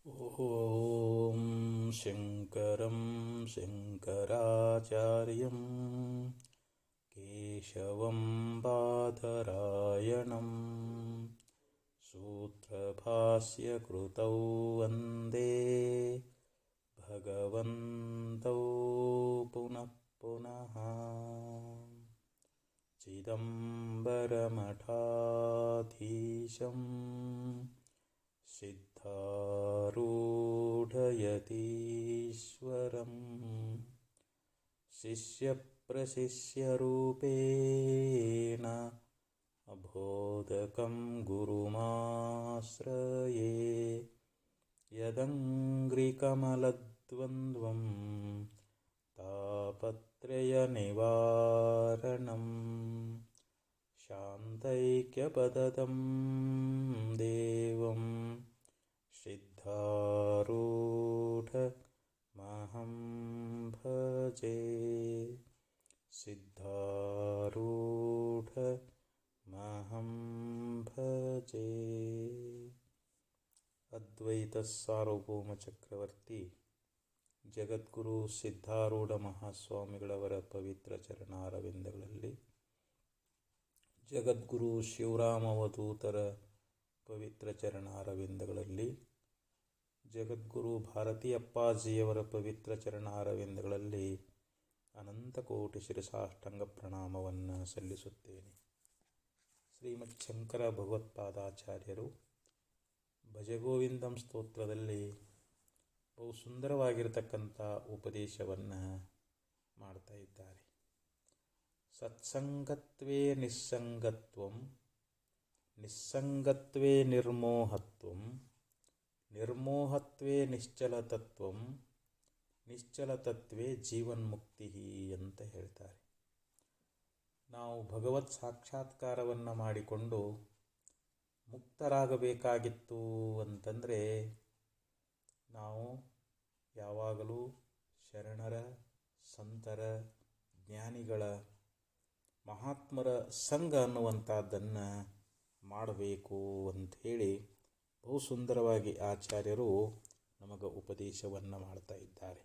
ಓಂ ಶಂಕರಂ ಶಂಕರಾಚಾರ್ಯಂ ಕೇಶವಂ ಬಾದರಾಯಣಂ ಸೂತ್ರಭಾಸ್ಯಕೃತೌ ವಂದೇ ಭಗವಂತೌ ಪುನಃ ಪುನಃ ಚಿದಂಬರಮಠಾಧೀಶಂ ಸಿದ್ಧಾರೂಢಯತೀಶ್ವರಂ ಶಿಷ್ಯಪ್ರಶಿಷ್ಯರೂಪೇಣ ಅಬೋಧಕಂ ಗುರುಮಾಶ್ರಯೇ ಯದಂಘ್ರಿಕಮಲದ್ವಂದ್ವಂ ತಾಪತ್ರಯನಿವಾರಣಂ ಶಾಂತೈಕ್ಯಪದದಂ ದೇವಂ ಸಿದ್ಧಾರೂಢಮಹಂ ಭಜೆ ಸಿದ್ಧಾರೂಢಮಹಂ ಭಜೆ. ಅದ್ವೈತ ಸಾರ್ವಭೌಮ ಚಕ್ರವರ್ತಿ ಜಗದ್ಗುರು ಸಿದ್ಧಾರೂಢ ಮಹಾಸ್ವಾಮಿಗಳವರ ಪವಿತ್ರ ಚರಣಾರವಿಂದಗಳಲ್ಲಿ, ಜಗದ್ಗುರು ಶಿವರಾಮವಧೂತರ ಪವಿತ್ರ ಚರಣಾರವಿಂದಗಳಲ್ಲಿ, ಜಗದ್ಗುರು ಭಾರತೀ ಅಪ್ಪಾಜಿಯವರ ಪವಿತ್ರ ಚರಣಾರವಿಂದಗಳಲ್ಲಿ ಅನಂತ ಕೋಟಿ ಶಿರಸಾಷ್ಟಾಂಗ ಪ್ರಣಾಮವನ್ನು ಸಲ್ಲಿಸುತ್ತೇನೆ. ಶ್ರೀಮದ್ ಶಂಕರ ಭಗವತ್ಪಾದಾಚಾರ್ಯರು ಭಜಗೋವಿಂದಂ ಸ್ತೋತ್ರದಲ್ಲಿ ಬಹು ಸುಂದರವಾಗಿರತಕ್ಕಂಥ ಉಪದೇಶವನ್ನು ಮಾಡ್ತಾ ಇದ್ದಾರೆ. ಸತ್ಸಂಗತ್ವೇ ನಿಸ್ಸಂಗತ್ವಂ, ನಿಸ್ಸಂಗತ್ವೇ ನಿರ್ಮೋಹತ್ವಂ, ನಿರ್ಮೋಹತ್ವೇ ನಿಶ್ಚಲತತ್ವಂ, ನಿಶ್ಚಲತತ್ವೇ ಜೀವನ್ಮುಕ್ತಿ ಅಂತ ಹೇಳ್ತಾರೆ. ನಾವು ಭಗವತ್ ಸಾಕ್ಷಾತ್ಕಾರವನ್ನು ಮಾಡಿಕೊಂಡು ಮುಕ್ತರಾಗಬೇಕಾಗಿತ್ತು ಅಂತಂದರೆ ನಾವು ಯಾವಾಗಲೂ ಶರಣರ, ಸಂತರ, ಜ್ಞಾನಿಗಳ, ಮಹಾತ್ಮರ ಸಂಘ ಅನ್ನುವಂಥದ್ದನ್ನು ಮಾಡಬೇಕು ಅಂಥೇಳಿ ಬಹು ಸುಂದರವಾಗಿ ಆಚಾರ್ಯರು ನಮಗೆ ಉಪದೇಶವನ್ನು ಮಾಡ್ತಾ ಇದ್ದಾರೆ.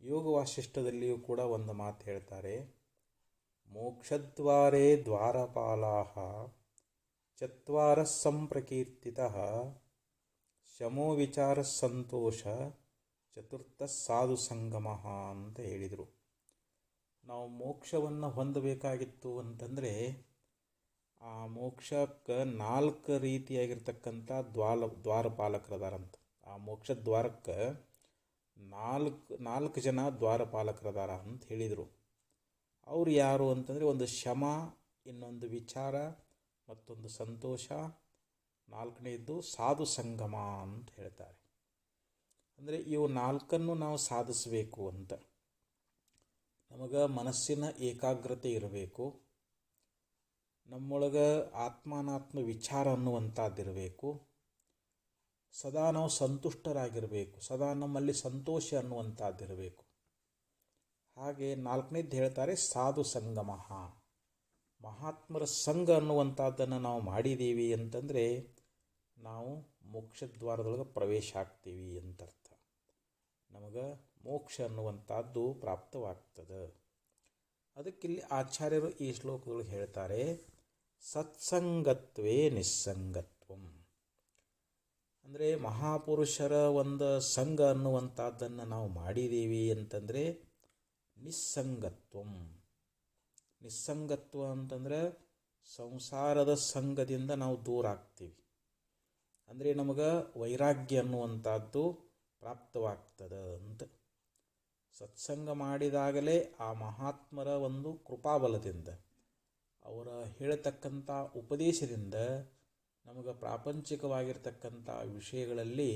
ಯೋಗ ವಾಸಿಷ್ಠದಲ್ಲಿಯೂ ಕೂಡ ಒಂದು ಮಾತು ಹೇಳ್ತಾರೆ. ಮೋಕ್ಷದ್ವಾರೇ ದ್ವಾರಪಾಲಾಹ ಚತ್ವಾರ ಸಂಪ್ರಕೀರ್ತಿತಃ ಶಮೋ ವಿಚಾರ ಸಂತೋಷ ಚತುರ್ಥ ಸಾಧು ಸಂಗಮಃ ಅಂತ ಹೇಳಿದರು. ನಾವು ಮೋಕ್ಷವನ್ನು ಹೊಂದಬೇಕಾಗಿತ್ತು ಅಂತಂದರೆ ಆ ಮೋಕ್ಷಕ್ಕೆ 4 ರೀತಿಯಾಗಿರ್ತಕ್ಕಂಥ ದ್ವಾರಪಾಲಕರದಾರಂತ. ಆ ಮೋಕ್ಷ ದ್ವಾರಕ್ಕೆ 4 ಜನ ದ್ವಾರಪಾಲಕರದಾರ ಅಂತ ಹೇಳಿದರು. ಅವರು ಯಾರು ಅಂತಂದರೆ, ಒಂದು ಶಮ, ಇನ್ನೊಂದು ವಿಚಾರ, ಮತ್ತೊಂದು ಸಂತೋಷ, 4ನೇದ್ದು ಸಾಧು ಸಂಗಮ ಅಂತ ಹೇಳ್ತಾರೆ. ಅಂದರೆ ಇವು 4ನ್ನು ನಾವು ಸಾಧಿಸಬೇಕು ಅಂತ. ನಮಗೆ ಮನಸ್ಸಿನ ಏಕಾಗ್ರತೆ ಇರಬೇಕು, ನಮ್ಮೊಳಗೆ ಆತ್ಮಾನಾತ್ಮ ವಿಚಾರ ಅನ್ನುವಂಥದ್ದಿರಬೇಕು, ಸದಾ ನಾವು ಸಂತುಷ್ಟರಾಗಿರಬೇಕು, ಸದಾ ನಮ್ಮಲ್ಲಿ ಸಂತೋಷ ಅನ್ನುವಂಥದ್ದಿರಬೇಕು. ಹಾಗೆ 4ನೇದ್ದು ಹೇಳ್ತಾರೆ ಸಾಧು ಸಂಗಮ. ಮಹಾತ್ಮರ ಸಂಘ ಅನ್ನುವಂಥದ್ದನ್ನು ನಾವು ಮಾಡಿದ್ದೀವಿ ಅಂತಂದರೆ ನಾವು ಮೋಕ್ಷದ್ವಾರದೊಳಗೆ ಪ್ರವೇಶ ಆಗ್ತೀವಿ ಅಂತರ್ಥ. ನಮಗೆ ಮೋಕ್ಷ ಅನ್ನುವಂಥದ್ದು ಪ್ರಾಪ್ತವಾಗ್ತದೆ. ಅದಕ್ಕಿಲ್ಲಿ ಆಚಾರ್ಯರು ಈ ಶ್ಲೋಕದೊಳಗೆ ಹೇಳ್ತಾರೆ, ಸತ್ಸಂಗತ್ವೇ ನಿಸ್ಸಂಗತ್ವಂ. ಅಂದರೆ ಮಹಾಪುರುಷರ ಒಂದು ಸಂಘ ಅನ್ನುವಂಥದ್ದನ್ನು ನಾವು ಮಾಡಿದ್ದೀವಿ ಅಂತಂದರೆ ನಿಸ್ಸಂಗತ್ವಂ. ನಿಸ್ಸಂಗತ್ವ ಅಂತಂದರೆ ಸಂಸಾರದ ಸಂಘದಿಂದ ನಾವು ದೂರ ಆಗ್ತೀವಿ. ಅಂದರೆ ನಮಗೆ ವೈರಾಗ್ಯ ಅನ್ನುವಂಥದ್ದು ಪ್ರಾಪ್ತವಾಗ್ತದೆ ಅಂತ. ಸತ್ಸಂಗ ಮಾಡಿದಾಗಲೇ ಆ ಮಹಾತ್ಮರ ಒಂದು ಕೃಪಾಬಲದಿಂದ, ಅವರ ಹೇಳತಕ್ಕಂಥ ಉಪದೇಶದಿಂದ ನಮಗೆ ಪ್ರಾಪಂಚಿಕವಾಗಿರ್ತಕ್ಕಂಥ ವಿಷಯಗಳಲ್ಲಿ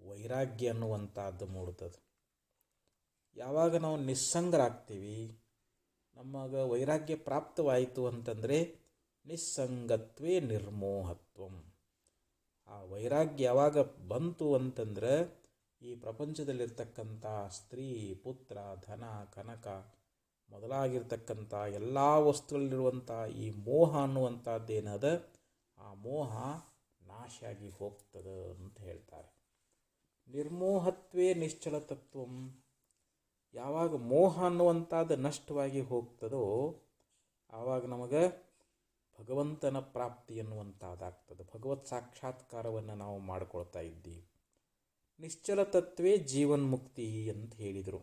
ವೈರಾಗ್ಯ ಅನ್ನುವಂಥದ್ದು ಮೂಡುತ್ತದೆ. ಯಾವಾಗ ನಾವು ನಿಸ್ಸಂಗರಾಗ್ತೀವಿ, ನಮಗೆ ವೈರಾಗ್ಯ ಪ್ರಾಪ್ತವಾಯಿತು ಅಂತಂದರೆ ನಿಸ್ಸಂಗತ್ವೇ ನಿರ್ಮೋಹತ್ವಂ. ಆ ವೈರಾಗ್ಯ ಯಾವಾಗ ಬಂತು ಅಂತಂದ್ರೆ ಈ ಪ್ರಪಂಚದಲ್ಲಿರ್ತಕ್ಕಂಥ ಸ್ತ್ರೀ, ಪುತ್ರ, ಧನ, ಕನಕ ಮೊದಲಾಗಿರ್ತಕ್ಕಂಥ ಎಲ್ಲ ವಸ್ತುಗಳಲ್ಲಿರುವಂಥ ಈ ಮೋಹ ಅನ್ನುವಂಥದ್ದೇನದ, ಆ ಮೋಹ ನಾಶ ನಾಶ ಆಗಿ ಹೋಗ್ತದೆ ಅಂತ ಹೇಳ್ತಾರೆ. ನಿರ್ಮೋಹತ್ವೇ ನಿಶ್ಚಲ ತತ್ವಂ. ಯಾವಾಗ ಮೋಹ ಅನ್ನುವಂಥದ್ದು ನಷ್ಟವಾಗಿ ಹೋಗ್ತದೋ ಆವಾಗ ನಮಗೆ ಭಗವಂತನ ಪ್ರಾಪ್ತಿ ಎನ್ನುವಂಥದ್ದಾಗ್ತದೆ. ಭಗವತ್ ಸಾಕ್ಷಾತ್ಕಾರವನ್ನು ನಾವು ಮಾಡಿಕೊಳ್ತಾ ಇದ್ದೀವಿ. ನಿಶ್ಚಲ ತತ್ವೇ ಜೀವನ್ಮುಕ್ತಿ ಅಂತ ಹೇಳಿದರು.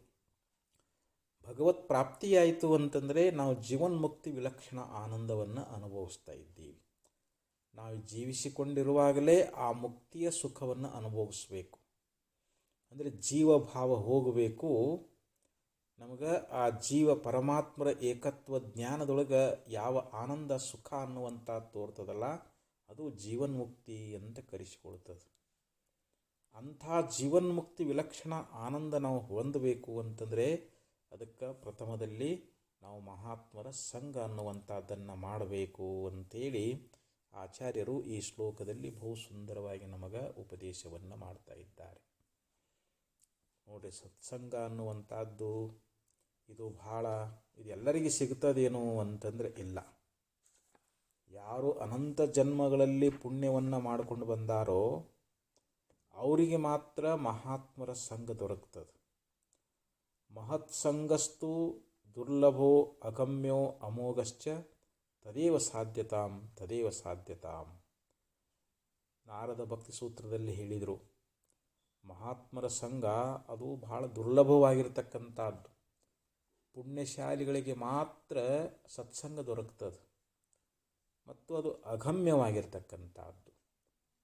ಭಗವತ್ ಪ್ರಾಪ್ತಿಯಾಯಿತು ಅಂತಂದರೆ ನಾವು ಜೀವನ್ಮುಕ್ತಿ ವಿಲಕ್ಷಣ ಆನಂದವನ್ನು ಅನುಭವಿಸ್ತಾ ಇದ್ದೀವಿ. ನಾವು ಜೀವಿಸಿಕೊಂಡಿರುವಾಗಲೇ ಆ ಮುಕ್ತಿಯ ಸುಖವನ್ನು ಅನುಭವಿಸ್ಬೇಕು. ಅಂದರೆ ಜೀವಭಾವ ಹೋಗಬೇಕು. ನಮಗೆ ಆ ಜೀವ ಪರಮಾತ್ಮರ ಏಕತ್ವ ಜ್ಞಾನದೊಳಗೆ ಯಾವ ಆನಂದ ಸುಖ ಅನ್ನುವಂಥ ತೋರ್ತದಲ್ಲ ಅದು ಜೀವನ್ಮುಕ್ತಿ ಅಂತ ಕರೆಸಿಕೊಳ್ತದೆ. ಅಂಥ ಜೀವನ್ಮುಕ್ತಿ ವಿಲಕ್ಷಣ ಆನಂದ ನಾವು ಹೊಂದಬೇಕು ಅಂತಂದರೆ ಅದಕ್ಕೆ ಪ್ರಥಮದಲ್ಲಿ ನಾವು ಮಹಾತ್ಮರ ಸಂಘ ಅನ್ನುವಂಥದ್ದನ್ನು ಮಾಡಬೇಕು ಅಂತೇಳಿ ಆಚಾರ್ಯರು ಈ ಶ್ಲೋಕದಲ್ಲಿ ಬಹು ಸುಂದರವಾಗಿ ನಮಗೆ ಉಪದೇಶವನ್ನು ಮಾಡ್ತಾ ಇದ್ದಾರೆ. ನೋಡಿ, ಸತ್ಸಂಗ ಅನ್ನುವಂಥದ್ದು ಇದು ಎಲ್ಲರಿಗೆ ಸಿಗ್ತದೇನು ಅಂತಂದರೆ ಇಲ್ಲ. ಯಾರು ಅನಂತ ಜನ್ಮಗಳಲ್ಲಿ ಪುಣ್ಯವನ್ನು ಮಾಡಿಕೊಂಡು ಬಂದಾರೋ ಅವರಿಗೆ ಮಾತ್ರ ಮಹಾತ್ಮರ ಸಂಘ ದೊರಕ್ತದೆ. ಮಹತ್ಸಂಗಸ್ತು ದುರ್ಲಭೋ ಅಗಮ್ಯೋ ಅಮೋಘಶ್ಚ ತದೇವ ಸಾಧ್ಯತಾಂ. ನಾರದ ಭಕ್ತಿ ಸೂತ್ರದಲ್ಲಿ ಹೇಳಿದರು, ಮಹಾತ್ಮರ ಸಂಘ ಅದು ಬಹಳ ದುರ್ಲಭವಾಗಿರ್ತಕ್ಕಂಥದ್ದು. ಪುಣ್ಯಶಾಲಿಗಳಿಗೆ ಮಾತ್ರ ಸತ್ಸಂಗ ದೊರಕ್ತದೆ ಮತ್ತು ಅದು ಅಗಮ್ಯವಾಗಿರ್ತಕ್ಕಂಥದ್ದು,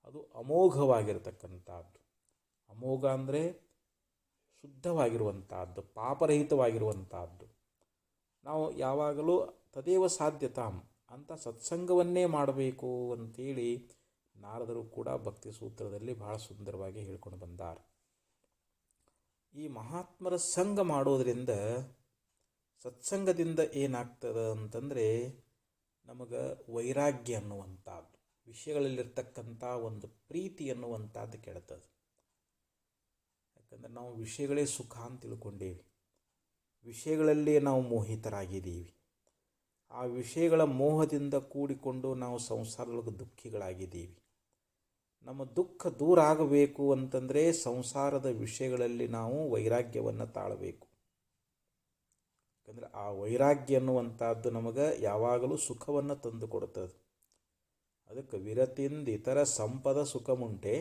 ಅದು ಅಮೋಘವಾಗಿರ್ತಕ್ಕಂಥದ್ದು. ಅಮೋಘ ಅಂದರೆ ಶುದ್ಧವಾಗಿರುವಂಥದ್ದು, ಪಾಪರಹಿತವಾಗಿರುವಂಥದ್ದು. ನಾವು ಯಾವಾಗಲೂ ತದೇವ ಸಾಧ್ಯತಾಂ ಅಂತ ಸತ್ಸಂಗವನ್ನೇ ಮಾಡಬೇಕು ಅಂತೇಳಿ ನಾರದರು ಕೂಡ ಭಕ್ತಿ ಸೂತ್ರದಲ್ಲಿ ಬಹಳ ಸುಂದರವಾಗಿ ಹೇಳ್ಕೊಂಡು ಬಂದಾರೆ. ಈ ಮಹಾತ್ಮರ ಸಂಘ ಮಾಡೋದರಿಂದ ಸತ್ಸಂಗದಿಂದ ಏನಾಗ್ತದೆ ಅಂತಂದರೆ ನಮಗೆ ವೈರಾಗ್ಯ ಅನ್ನುವಂಥದ್ದು, ವಿಷಯಗಳಲ್ಲಿರ್ತಕ್ಕಂಥ ಒಂದು ಪ್ರೀತಿ ಅನ್ನುವಂಥದ್ದು ಕೆಡ್ತದೆ. ಯಾಕಂದರೆ ನಾವು ವಿಷಯಗಳೇ ಸುಖ ಅಂತ ತಿಳ್ಕೊಂಡೇವಿ, ವಿಷಯಗಳಲ್ಲೇ ನಾವು ಮೋಹಿತರಾಗಿದ್ದೀವಿ. ಆ ವಿಷಯಗಳ ಮೋಹದಿಂದ ಕೂಡಿಕೊಂಡು ನಾವು ಸಂಸಾರದೊಳಗೆ ದುಃಖಿಗಳಾಗಿದ್ದೀವಿ. ನಮ್ಮ ದುಃಖ ದೂರ ಆಗಬೇಕು ಅಂತಂದರೆ ಸಂಸಾರದ ವಿಷಯಗಳಲ್ಲಿ ನಾವು ವೈರಾಗ್ಯವನ್ನು ತಾಳಬೇಕು. ಯಾಕಂದರೆ ಆ ವೈರಾಗ್ಯ ಅನ್ನುವಂಥದ್ದು ನಮಗೆ ಯಾವಾಗಲೂ ಸುಖವನ್ನು ತಂದು ಕೊಡುತ್ತದೆ. ಅದಕ್ಕೆ ವಿರತಿಯಿಂದ ಇತರ ಸಂಪದ ಸುಖಮುಂಟೆ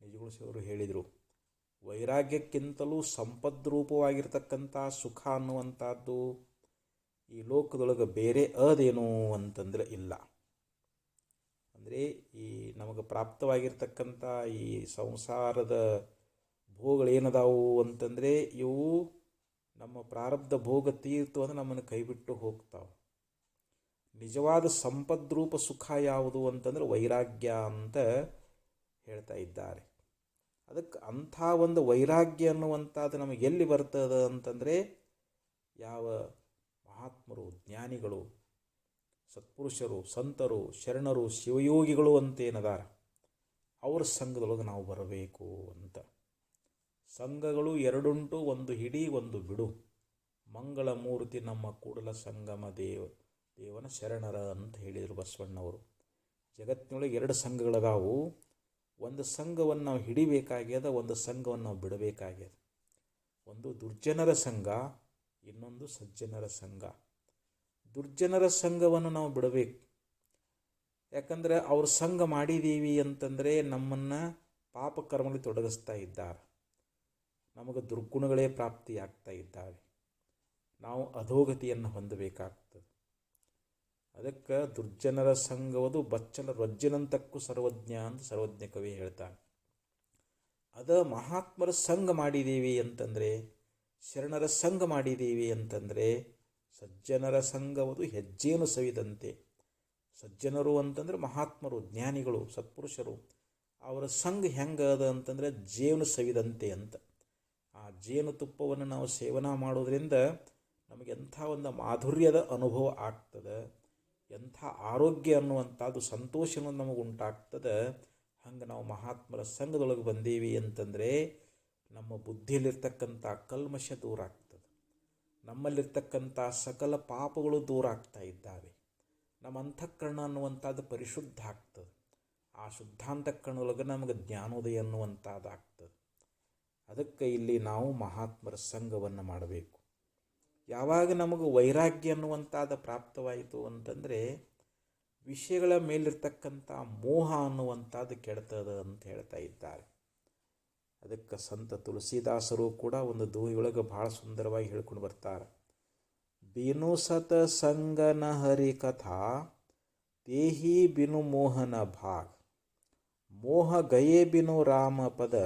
ನಿಜಗುಣಸಿಯವರು ಹೇಳಿದರು, ವೈರಾಗ್ಯಕ್ಕಿಂತಲೂ ಸಂಪದ್ರೂಪವಾಗಿರ್ತಕ್ಕಂಥ ಸುಖ ಅನ್ನುವಂಥದ್ದು ಈ ಲೋಕದೊಳಗೆ ಬೇರೆ ಅದೇನು ಅಂತಂದರೆ ಇಲ್ಲ. ಅಂದರೆ ಈ ನಮಗೆ ಪ್ರಾಪ್ತವಾಗಿರ್ತಕ್ಕಂಥ ಈ ಸಂಸಾರದ ಭೋಗಗಳೇನದಾವು ಅಂತಂದರೆ ಇವು ನಮ್ಮ ಪ್ರಾರಬ್ಧ ಭೋಗ ತೀರ್ತು ಅಂದರೆ ನಮ್ಮನ್ನು ಕೈಬಿಟ್ಟು ಹೋಗ್ತಾವೆ. ನಿಜವಾದ ಸಂಪದ್ರೂಪ ಸುಖ ಯಾವುದು ಅಂತಂದರೆ ವೈರಾಗ್ಯ ಅಂತ ಹೇಳ್ತಾ ಇದ್ದಾರೆ. ಅದಕ್ಕೆ ಅಂಥ ಒಂದು ವೈರಾಗ್ಯ ಅನ್ನುವಂಥದ್ದು ನಮಗೆ ಎಲ್ಲಿ ಬರ್ತದೆ ಅಂತಂದರೆ ಯಾವ ಮಹಾತ್ಮರು, ಜ್ಞಾನಿಗಳು, ಸತ್ಪುರುಷರು, ಸಂತರು, ಶರಣರು, ಶಿವಯೋಗಿಗಳು ಅಂತೇನದಾರ ಅವ್ರ ಸಂಘದೊಳಗೆ ನಾವು ಬರಬೇಕು ಅಂತ. ಸಂಘಗಳು ಎರಡುಂಟು, ಒಂದು ಹಿಡಿ ಒಂದು ಬಿಡು. ಮಂಗಳ ಮೂರ್ತಿ ನಮ್ಮ ಕೂಡಲ ಸಂಗಮ ದೇವನ ಶರಣರ ಅಂತ ಹೇಳಿದರು ಬಸವಣ್ಣವರು. ಜಗತ್ತಿನೊಳಗೆ ಎರಡು ಸಂಘಗಳದಾವು. ಒಂದು ಸಂಘವನ್ನು ನಾವು ಹಿಡಿಬೇಕಾಗ್ಯದ, ಒಂದು ಸಂಘವನ್ನು ನಾವು ಬಿಡಬೇಕಾಗ್ಯದ. ಒಂದು ದುರ್ಜನರ ಸಂಘ, ಇನ್ನೊಂದು ಸಜ್ಜನರ ಸಂಘ. ದುರ್ಜನರ ಸಂಘವನ್ನು ನಾವು ಬಿಡಬೇಕು. ಯಾಕಂದರೆ ಅವ್ರ ಸಂಘ ಮಾಡಿದ್ದೀವಿ ಅಂತಂದರೆ ನಮ್ಮನ್ನು ಪಾಪಕರ್ಮದಲ್ಲಿ ತೊಡಗಿಸ್ತಾ ಇದ್ದಾರೆ, ನಮಗೆ ದುರ್ಗುಣಗಳೇ ಪ್ರಾಪ್ತಿಯಾಗ್ತಾ ಇದ್ದಾವೆ, ನಾವು ಅಧೋಗತಿಯನ್ನು ಹೊಂದಬೇಕಾಗ್ತದೆ. ಅದಕ್ಕೆ ದುರ್ಜನರ ಸಂಘವದು ಬಚ್ಚಲ ರಜ್ಜನಂತಕ್ಕೂ ಸರ್ವಜ್ಞ ಅಂತ ಸರ್ವಜ್ಞ ಕವಿ ಹೇಳ್ತಾನೆ. ಮಹಾತ್ಮರ ಸಂಘ ಮಾಡಿದ್ದೀವಿ ಅಂತಂದರೆ, ಶರಣರ ಸಂಘ ಮಾಡಿದ್ದೀವಿ ಅಂತಂದರೆ, ಸಜ್ಜನರ ಸಂಘವದು ಹೆಜ್ಜೇನು ಸವಿದಂತೆ. ಸಜ್ಜನರು ಅಂತಂದರೆ ಮಹಾತ್ಮರು, ಜ್ಞಾನಿಗಳು, ಸತ್ಪುರುಷರು. ಅವರ ಸಂಘ ಹೆಂಗದ ಅಂತಂದರೆ ಜೇನು ಸವಿದಂತೆ ಅಂತ. ಆ ಜೇನು ತುಪ್ಪವನ್ನು ನಾವು ಸೇವನೆ ಮಾಡೋದ್ರಿಂದ ನಮಗೆ ಎಂಥ ಒಂದು ಮಾಧುರ್ಯದ ಅನುಭವ ಆಗ್ತದೆ, ಎಂಥ ಆರೋಗ್ಯ ಅನ್ನುವಂಥದ್ದು ಸಂತೋಷ ನಮಗೆ ಉಂಟಾಗ್ತದೆ. ಹಂಗೆ ನಾವು ಮಹಾತ್ಮರ ಸಂಘದೊಳಗೆ ಬಂದೀವಿ ಅಂತಂದರೆ ನಮ್ಮ ಬುದ್ಧಿಯಲ್ಲಿರ್ತಕ್ಕಂಥ ಕಲ್ಮಶ ದೂರ ಆಗ್ತದೆ, ನಮ್ಮಲ್ಲಿರ್ತಕ್ಕಂಥ ಸಕಲ ಪಾಪಗಳು ದೂರ ಆಗ್ತಾ ಇದ್ದಾವೆ, ನಮ್ಮ ಅಂತಃಕರಣ ಅನ್ನುವಂಥದ್ದು ಪರಿಶುದ್ಧ ಆಗ್ತದೆ. ಆ ಶುದ್ಧಾಂತಕರಣದೊಳಗೆ ನಮಗೆ ಜ್ಞಾನೋದಯ ಅನ್ನುವಂಥದ್ದಾಗ್ತದೆ. ಅದಕ್ಕೆ ಇಲ್ಲಿ ನಾವು ಮಹಾತ್ಮರ ಸಂಘವನ್ನು ಮಾಡಬೇಕು. ಯಾವಾಗ ನಮಗೆ ವೈರಾಗ್ಯ ಅನ್ನುವಂಥದ್ದು ಪ್ರಾಪ್ತವಾಯಿತು ಅಂತಂದರೆ ವಿಷಯಗಳ ಮೇಲಿರ್ತಕ್ಕಂಥ ಮೋಹ ಅನ್ನುವಂಥದ್ದು ಕೆಡ್ತದ ಅಂತ ಹೇಳ್ತಾ ಇದ್ದಾರೆ. ಅದಕ್ಕೆ ಸಂತ ತುಳಸಿದಾಸರು ಕೂಡ ಒಂದು ದೋಹಿಯೊಳಗೆ ಭಾಳ ಸುಂದರವಾಗಿ ಹೇಳ್ಕೊಂಡು ಬರ್ತಾರೆ. ಬಿನು ಸತ ಸಂಗನ ಹರಿ ಕಥಾ ತೇಹಿ ಬಿನು ಮೋಹನ ಭಾಗ್, ಮೋಹ ಗಯೇ ಬಿನು ರಾಮ ಪದ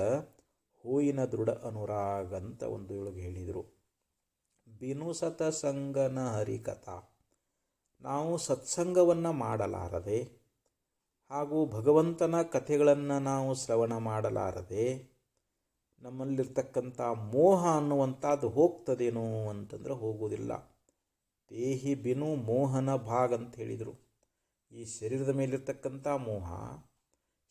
ಹೋಯಿನ ದೃಢ ಅನುರಾಗ್ ಅಂತ ಒಂದು ಒಳಗೆ ಹೇಳಿದರು. ಬಿನು ಸತ ಸಂಗನ ಹರಿಕಥಾ, ನಾವು ಸತ್ಸಂಗವನ್ನು ಮಾಡಲಾರದೆ ಹಾಗೂ ಭಗವಂತನ ಕಥೆಗಳನ್ನು ನಾವು ಶ್ರವಣ ಮಾಡಲಾರದೆ ನಮ್ಮಲ್ಲಿರ್ತಕ್ಕಂಥ ಮೋಹ ಅನ್ನುವಂಥದ್ದು ಹೋಗ್ತದೇನೋ ಅಂತಂದ್ರೆ ಹೋಗುವುದಿಲ್ಲ. ದೇಹಿ ಬಿನು ಮೋಹನ ಭಾಗ ಅಂತ ಹೇಳಿದರು. ಈ ಶರೀರದ ಮೇಲಿರ್ತಕ್ಕಂಥ ಮೋಹ,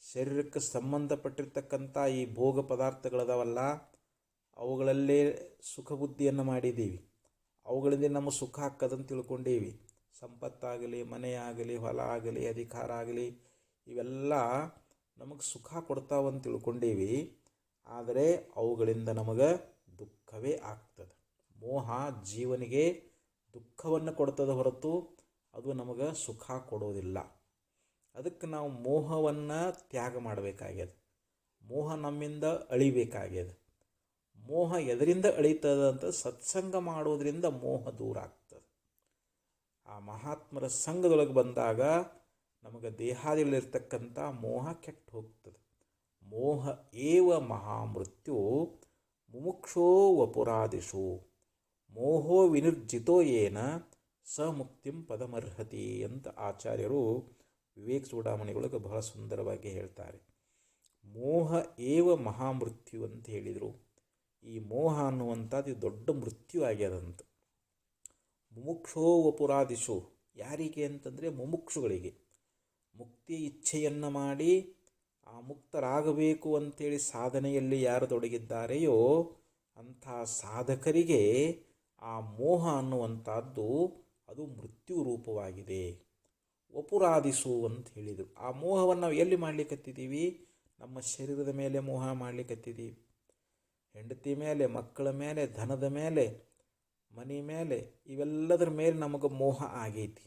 ಶರೀರಕ್ಕೆ ಸಂಬಂಧಪಟ್ಟಿರ್ತಕ್ಕಂಥ ಈ ಭೋಗ ಪದಾರ್ಥಗಳದಾವಲ್ಲ, ಅವುಗಳಲ್ಲೇ ಸುಖ ಬುದ್ಧಿಯನ್ನು ಮಾಡಿದ್ದೀವಿ. ಅವುಗಳಿಂದ ನಮ್ಮ ಸುಖ ಹಾಕದಂತ ತಿಳ್ಕೊಂಡೀವಿ. ಸಂಪತ್ತಾಗಲಿ, ಮನೆಯಾಗಲಿ, ಹೊಲ ಆಗಲಿ, ಅಧಿಕಾರ ಆಗಲಿ, ಇವೆಲ್ಲ ನಮಗೆ ಸುಖ ಕೊಡ್ತಾವಂತ ತಿಳ್ಕೊಂಡೀವಿ. ಆದರೆ ಅವುಗಳಿಂದ ನಮಗೆ ದುಃಖವೇ ಆಗ್ತದೆ. ಮೋಹ ಜೀವನಿಗೆ ದುಃಖವನ್ನು ಕೊಡ್ತದೆ ಹೊರತು ಅದು ನಮಗೆ ಸುಖ ಕೊಡೋದಿಲ್ಲ. ಅದಕ್ಕೆ ನಾವು ಮೋಹವನ್ನು ತ್ಯಾಗ ಮಾಡಬೇಕಾಗ್ಯದ. ಮೋಹ ನಮ್ಮಿಂದ ಅಳಿಬೇಕಾಗ್ಯದ. ಮೋಹ ಎದರಿಂದ ಅಳಿತದ ಅಂತ ಸತ್ಸಂಗ ಮಾಡೋದ್ರಿಂದ ಮೋಹ ದೂರ ಆಗ್ತದೆ. ಆ ಮಹಾತ್ಮರ ಸಂಘದೊಳಗೆ ಬಂದಾಗ ನಮಗೆ ದೇಹಾದಿಗಳಿರ್ತಕ್ಕಂಥ ಮೋಹ ಕೆಟ್ಟು ಹೋಗ್ತದೆ. ಮೋಹ ಏವ ಮಹಾಮೃತ್ಯು ಮುಮುಕ್ಷೋ ವಪುರಾದಿಷು, ಮೋಹೋ ವಿನಿರ್ಜಿತೋ ಯೇನ ಸ ಮುಕ್ತಿಂ ಪದಮರ್ಹತಿ ಅಂತ ಆಚಾರ್ಯರು ವಿವೇಕ ಚೂಡಾಮಣಿಗಳಿಗೆ ಬಹಳ ಸುಂದರವಾಗಿ ಹೇಳ್ತಾರೆ. ಮೋಹ ಏವ ಮಹಾಮೃತ್ಯು ಅಂತ ಹೇಳಿದರು. ಈ ಮೋಹ ಅನ್ನುವಂಥದ್ದು ದೊಡ್ಡ ಮೃತ್ಯು ಆಗ್ಯದಂತ. ಮುಮುಕ್ಷೋ ವಪುರಾದಿಷು, ಯಾರಿಗೆ ಅಂತಂದರೆ ಮುಮುಕ್ಷುಗಳಿಗೆ. ಮುಕ್ತಿ ಇಚ್ಛೆಯನ್ನು ಮಾಡಿ ಆ ಮುಕ್ತರಾಗಬೇಕು ಅಂತೇಳಿ ಸಾಧನೆಯಲ್ಲಿ ಯಾರು ತೊಡಗಿದ್ದಾರೆಯೋ ಅಂಥ ಸಾಧಕರಿಗೆ ಆ ಮೋಹ ಅನ್ನುವಂಥದ್ದು ಅದು ಮೃತ್ಯು ರೂಪವಾಗಿದೆ. ವಪುರಾದಿಸು ಅಂತ ಹೇಳಿದರು. ಆ ಮೋಹವನ್ನು ನಾವು ಎಲ್ಲಿ ಮಾಡ್ಲಿಕ್ಕತ್ತಿದ್ದೀವಿ? ನಮ್ಮ ಶರೀರದ ಮೇಲೆ ಮೋಹ ಮಾಡ್ಲಿಕ್ಕತ್ತಿದ್ದೀವಿ. ಹೆಂಡತಿ ಮೇಲೆ, ಮಕ್ಕಳ ಮೇಲೆ, ಧನದ ಮೇಲೆ, ಮನೆ ಮೇಲೆ, ಇವೆಲ್ಲದರ ಮೇಲೆ ನಮಗೆ ಮೋಹ ಆಗೈತಿ.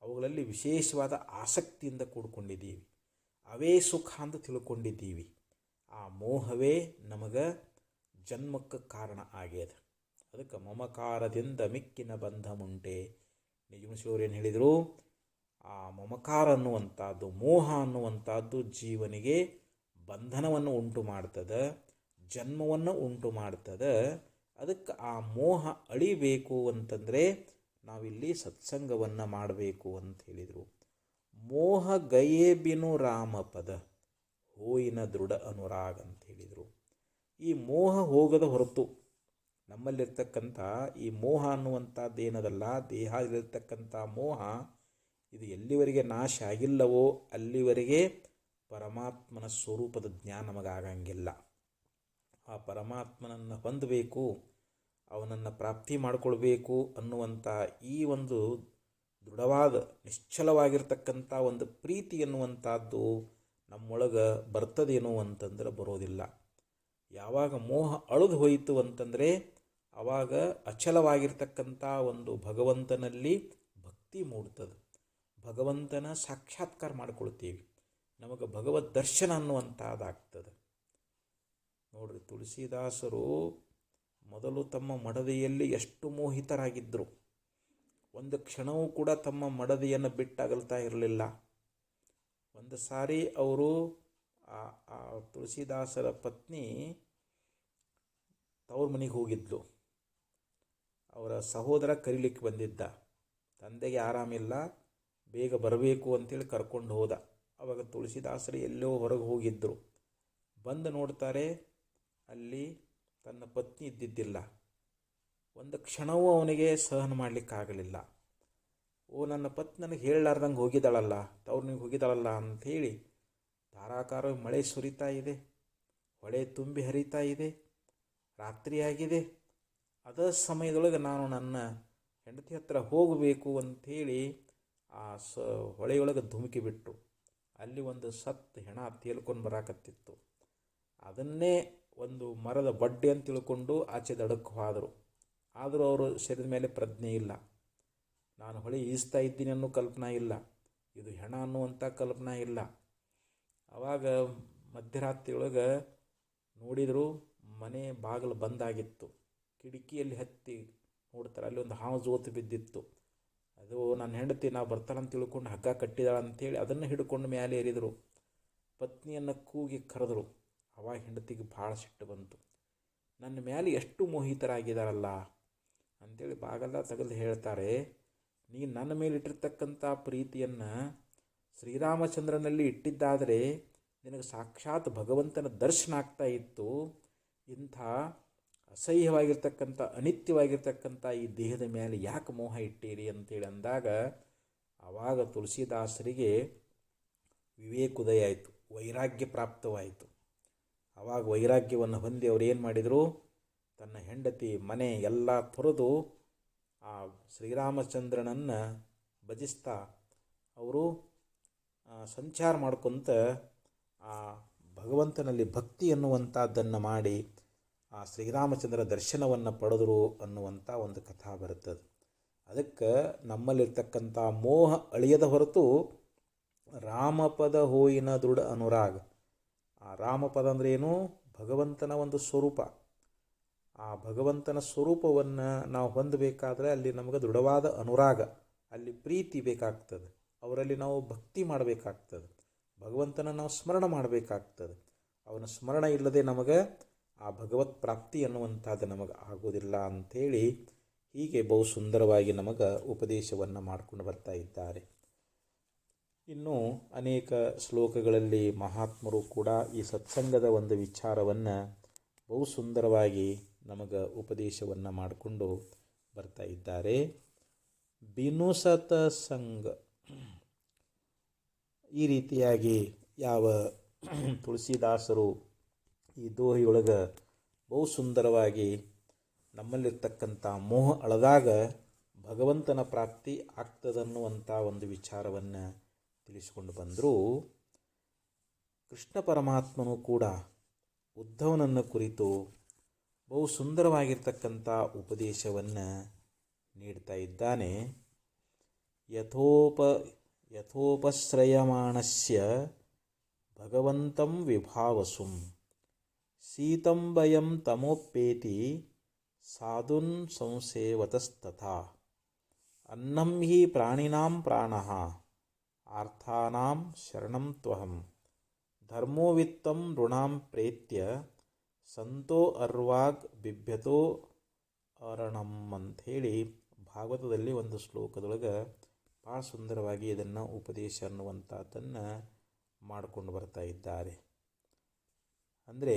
ಅವುಗಳಲ್ಲಿ ವಿಶೇಷವಾದ ಆಸಕ್ತಿಯಿಂದ ಕೂಡ್ಕೊಂಡಿದ್ದೀವಿ. ಅವೇ ಸುಖ ಅಂತ ತಿಳ್ಕೊಂಡಿದ್ದೀವಿ. ಆ ಮೋಹವೇ ನಮಗೆ ಜನ್ಮಕ್ಕೆ ಕಾರಣ ಆಗ್ಯದ. ಅದಕ್ಕೆ ಮಮಕಾರದಿಂದ ಮಿಕ್ಕಿನ ಬಂಧ ಮುಂಟೆ. ನಿಜಮುನಿಯವರು ಏನು ಹೇಳಿದರು? ಆ ಮಮಕಾರ ಅನ್ನುವಂಥದ್ದು, ಮೋಹ ಅನ್ನುವಂಥದ್ದು ಜೀವನಿಗೆ ಬಂಧನವನ್ನು ಉಂಟು ಮಾಡ್ತದೆ, ಜನ್ಮವನ್ನು ಉಂಟು ಮಾಡ್ತದೆ. ಅದಕ್ಕೆ ಆ ಮೋಹ ಅಳಿಬೇಕು ಅಂತಂದರೆ ನಾವಿಲ್ಲಿ ಸತ್ಸಂಗವನ್ನು ಮಾಡಬೇಕು ಅಂತ ಹೇಳಿದರು. ಮೋಹ ಗಯೇ ಬಿನು ರಾಮ ಪದ ಹೋಯಿನ ದೃಢ ಅನುರಾಗ್ ಅಂತ ಹೇಳಿದರು. ಈ ಮೋಹ ಹೋಗದ ಹೊರತು ನಮ್ಮಲ್ಲಿರ್ತಕ್ಕಂಥ ಈ ಮೋಹ ಅನ್ನುವಂಥದ್ದು ಏನದಲ್ಲ, ದೇಹದಲ್ಲಿರ್ತಕ್ಕಂಥ ಮೋಹ ಇದು ಎಲ್ಲಿವರೆಗೆ ನಾಶ ಆಗಿಲ್ಲವೋ ಅಲ್ಲಿವರೆಗೆ ಪರಮಾತ್ಮನ ಸ್ವರೂಪದ ಜ್ಞಾನ ನಮಗಾಗಂಗಿಲ್ಲ. ಆ ಪರಮಾತ್ಮನನ್ನು ಹೊಂದಬೇಕು, ಅವನನ್ನು ಪ್ರಾಪ್ತಿ ಮಾಡಿಕೊಳ್ಬೇಕು ಅನ್ನುವಂಥ ಈ ಒಂದು ದೃಢವಾದ ನಿಶ್ಚಲವಾಗಿರ್ತಕ್ಕಂಥ ಒಂದು ಪ್ರೀತಿ ಎನ್ನುವಂಥದ್ದು ನಮ್ಮೊಳಗೆ ಬರ್ತದೇನೋ ಅಂತಂದ್ರೆ ಬರೋದಿಲ್ಲ. ಯಾವಾಗ ಮೋಹ ಅಳಿದು ಹೋಯಿತು ಅಂತಂದರೆ ಆವಾಗ ಅಚಲವಾಗಿರ್ತಕ್ಕಂಥ ಒಂದು ಭಗವಂತನಲ್ಲಿ ಭಕ್ತಿ ಮೂಡ್ತದೆ. ಭಗವಂತನ ಸಾಕ್ಷಾತ್ಕಾರ ಮಾಡಿಕೊಳ್ತೀವಿ. ನಮಗೆ ಭಗವದ್ ದರ್ಶನ ಅನ್ನುವಂಥದ್ದಾಗ್ತದೆ. ನೋಡ್ರಿ, ತುಳಸಿದಾಸರು ಮೊದಲು ತಮ್ಮ ಮಡದಿಯಲ್ಲಿ ಎಷ್ಟು ಮೋಹಿತರಾಗಿದ್ದರು. ಒಂದು ಕ್ಷಣವೂ ಕೂಡ ತಮ್ಮ ಮಡದಿಯನ್ನು ಬಿಟ್ಟಾಗಲ್ತಾ ಇರಲಿಲ್ಲ. ಒಂದು ಸಾರಿ ಅವರು ಆ ತುಳಸಿದಾಸರ ಪತ್ನಿ ತವ್ರ ಮನೆಗೆ ಹೋಗಿದ್ಲು. ಅವರ ಸಹೋದರ ಕರೀಲಿಕ್ಕೆ ಬಂದಿದ್ದ. ತಂದೆಗೆ ಆರಾಮಿಲ್ಲ, ಬೇಗ ಬರಬೇಕು ಅಂತೇಳಿ ಕರ್ಕೊಂಡು ಹೋದ. ಆವಾಗ ತುಳಸಿದಾಸರು ಎಲ್ಲೋ ಹೊರಗೆ ಹೋಗಿದ್ದರು. ಬಂದು ನೋಡ್ತಾರೆ, ಅಲ್ಲಿ ತನ್ನ ಪತ್ನಿ ಇದ್ದಿದ್ದಿಲ್ಲ. ಒಂದು ಕ್ಷಣವೂ ಅವನಿಗೆ ಸಹನ ಮಾಡಲಿಕ್ಕಾಗಲಿಲ್ಲ. ನನ್ನ ಪತ್ನಿ ನನಗೆ ಹೇಳಲಾರ್ದಂಗೆ ಹೋಗಿದ್ದಾಳಲ್ಲ, ತವ್ರನಿಗೆ ಹೋಗಿದ್ದಾಳಲ್ಲ ಅಂಥೇಳಿ ಧಾರಾಕಾರ ಮಳೆ ಸುರಿತಾ ಇದೆ, ಹೊಳೆ ತುಂಬಿ ಹರಿತಾ ಇದೆ, ರಾತ್ರಿಯಾಗಿದೆ. ಅದ ಸಮಯದೊಳಗೆ ನಾನು ನನ್ನ ಹೆಂಡತಿ ಹತ್ರ ಹೋಗಬೇಕು ಅಂಥೇಳಿ ಆ ಹೊಳೆಯೊಳಗೆ ಧುಮುಕಿ ಬಿಟ್ಟರು. ಅಲ್ಲಿ ಒಂದು ಸತ್ತು ಹೆಣ ತೇಲ್ಕೊಂಡು ಬರಾಕತ್ತಿತ್ತು. ಅದನ್ನೇ ಒಂದು ಮರದ ಬಡ್ಡೆ ಅಂತ ತಿಳ್ಕೊಂಡು ಆಚೆ ದಡಕ್ಕೆ ಹೋದರು. ಆದರೂ ಅವರು ಶರೀರದ ಮೇಲೆ ಪ್ರಜ್ಞೆ ಇಲ್ಲ. ನಾನು ಹೊಳೆ ಈಸ್ತಾ ಇದ್ದೀನಿ ಅನ್ನೋ ಕಲ್ಪನಾ ಇಲ್ಲ, ಇದು ಹೆಣ ಅನ್ನುವಂಥ ಕಲ್ಪನಾ ಇಲ್ಲ. ಆವಾಗ ಮಧ್ಯರಾತ್ರಿಯೊಳಗೆ ನೋಡಿದರು, ಮನೆ ಬಾಗಿಲು ಬಂದಾಗಿತ್ತು. ಕಿಟಕಿಯಲ್ಲಿ ಹತ್ತಿ ನೋಡ್ತಾರೆ, ಅಲ್ಲಿ ಒಂದು ಹಾವು ಜೋತು ಬಿದ್ದಿತ್ತು. ಅದು ನನ್ನ ಹೆಂಡತಿ ನಾವು ಬರ್ತಾಳಂತ ತಿಳ್ಕೊಂಡು ಹಗ್ಗ ಕಟ್ಟಿದಾಳ ಅಂಥೇಳಿ ಅದನ್ನು ಹಿಡ್ಕೊಂಡು ಮೇಲೆ ಏರಿದರು. ಪತ್ನಿಯನ್ನು ಕೂಗಿ ಕರೆದರು. ಅವಾಗ ಹೆಂಡತಿಗೆ ಭಾಳ ಸಿಟ್ಟು ಬಂತು. ನನ್ನ ಮೇಲೆ ಎಷ್ಟು ಮೋಹಿತರಾಗಿದ್ದಾರಲ್ಲ ಅಂಥೇಳಿ ಬಾಗಲ್ಲ ತೆಗೆದು ಹೇಳ್ತಾರೆ, ನೀನು ನನ್ನ ಮೇಲೆ ಇಟ್ಟಿರ್ತಕ್ಕಂಥ ಪ್ರೀತಿಯನ್ನು ಶ್ರೀರಾಮಚಂದ್ರನಲ್ಲಿ ಇಟ್ಟಿದ್ದಾದರೆ ನಿನಗೆ ಸಾಕ್ಷಾತ್ ಭಗವಂತನ ದರ್ಶನ ಆಗ್ತಾ ಇತ್ತು. ಇಂಥ ಅಸಹ್ಯವಾಗಿರ್ತಕ್ಕಂಥ ಅನಿತ್ಯವಾಗಿರ್ತಕ್ಕಂಥ ಈ ದೇಹದ ಮೇಲೆ ಯಾಕೆ ಮೋಹ ಇಟ್ಟೀರಿ ಅಂತೇಳಿ ಅಂದಾಗ ಆವಾಗ ತುಳಸಿದಾಸರಿಗೆ ವಿವೇಕೋದಯ ಆಯಿತು, ವೈರಾಗ್ಯ ಪ್ರಾಪ್ತವಾಯಿತು. ಆವಾಗ ವೈರಾಗ್ಯವನ್ನು ಹೊಂದಿ ಅವರು ಏನು ಮಾಡಿದರು, ತನ್ನ ಹೆಂಡತಿ ಮನೆ ಎಲ್ಲ ತೊರೆದು ಆ ಶ್ರೀರಾಮಚಂದ್ರನನ್ನು ಭಜಿಸ್ತಾ ಅವರು ಸಂಚಾರ ಮಾಡ್ಕೊತ ಆ ಭಗವಂತನಲ್ಲಿ ಭಕ್ತಿ ಅನ್ನುವಂಥದ್ದನ್ನು ಮಾಡಿ ಆ ಶ್ರೀರಾಮಚಂದ್ರ ದರ್ಶನವನ್ನು ಪಡೆದರು ಅನ್ನುವಂಥ ಒಂದು ಕಥಾ ಬರುತ್ತದೆ. ಅದಕ್ಕೆ ನಮ್ಮಲ್ಲಿರ್ತಕ್ಕಂಥ ಮೋಹ ಅಳಿಯದ ಹೊರತು ರಾಮಪದ ಹೋಯಿನ ದೃಢ ಅನುರಾಗ. ಆ ರಾಮಪದ ಅಂದ್ರೆ ಏನು? ಭಗವಂತನ ಒಂದು ಸ್ವರೂಪ. ಆ ಭಗವಂತನ ಸ್ವರೂಪವನ್ನು ನಾವು ಹೊಂದಬೇಕಾದ್ರೆ ಅಲ್ಲಿ ನಮಗೆ ದೃಢವಾದ ಅನುರಾಗ, ಅಲ್ಲಿ ಪ್ರೀತಿ ಬೇಕಾಗ್ತದೆ. ಅವರಲ್ಲಿ ನಾವು ಭಕ್ತಿ ಮಾಡಬೇಕಾಗ್ತದೆ, ಭಗವಂತನ ನಾವು ಸ್ಮರಣ ಮಾಡಬೇಕಾಗ್ತದೆ. ಅವನ ಸ್ಮರಣ ಇಲ್ಲದೆ ನಮಗೆ ಆ ಭಗವತ್ ಪ್ರಾಪ್ತಿ ಅನ್ನುವಂಥದ್ದು ನಮಗೆ ಆಗೋದಿಲ್ಲ ಅಂಥೇಳಿ ಹೀಗೆ ಬಹು ಸುಂದರವಾಗಿ ನಮಗೆ ಉಪದೇಶವನ್ನು ಮಾಡಿಕೊಂಡು ಬರ್ತಾ ಇದ್ದಾರೆ. ಇನ್ನು ಅನೇಕ ಶ್ಲೋಕಗಳಲ್ಲಿ ಮಹಾತ್ಮರು ಕೂಡ ಈ ಸತ್ಸಂಗದ ಒಂದು ವಿಚಾರವನ್ನು ಬಹು ಸುಂದರವಾಗಿ ನಮಗೆ ಉಪದೇಶವನ್ನು ಮಾಡಿಕೊಂಡು ಬರ್ತಾ ಇದ್ದಾರೆ. ಬಿನುಸತ ಸಂಘ, ಈ ರೀತಿಯಾಗಿ ಯಾವ ತುಳಸಿದಾಸರು ಈ ದೋಹಿಯೊಳಗೆ ಬಹು ಸುಂದರವಾಗಿ ನಮ್ಮಲ್ಲಿರ್ತಕ್ಕಂಥ ಮೋಹ ಅಳದಾಗ ಭಗವಂತನ ಪ್ರಾಪ್ತಿ ಆಗ್ತದನ್ನುವಂಥ ಒಂದು ವಿಚಾರವನ್ನು ತಿಳಿಸಿಕೊಂಡು ಬಂದರೂ, ಕೃಷ್ಣ ಪರಮಾತ್ಮನು ಕೂಡ ಉದ್ಧವನನ್ನು ಕುರಿತು ಬಹು ಸುಂದರವಾಗಿರ್ತಕ್ಕಂಥ ಉಪದೇಶವನ್ನು ನೀಡ್ತಾ ಇದ್ದಾನೆ. ಯಥೋಪಶ್ರಯಮಾಣಸ್ಯ ಭಗವಂತಂ ವಿಭಾವಸುಂ ಶೀತಂಬಯಂ ತಮೋಪೇತಿ ಸಾಧುನ್ ಸಂಸೇವತಸ್ತಥಾ ಅನ್ನಂ ಹಿ ಪ್ರಾಣಿನಾಂ ಪ್ರಾಣಃ ಆರ್ಥಾನಾಂ ಶರಣಂ ತ್ವಹಂ ಧರ್ಮೋ ವಿತ್ತಂ ಋಣಾಂ ಪ್ರೇತ್ಯ ಸಂತೋ ಅರ್ವಾಗ್ ಬಿಭ್ಯತೋ ಅರಣಂ ಅಂಥೇಳಿ ಭಾಗವತದಲ್ಲಿ ಒಂದು ಶ್ಲೋಕದೊಳಗೆ ಭಾಳ ಸುಂದರವಾಗಿ ಇದನ್ನು ಉಪದೇಶ ಅನ್ನುವಂಥದ್ದನ್ನು ಮಾಡಿಕೊಂಡು ಬರ್ತಾ ಇದ್ದಾರೆ. ಅಂದರೆ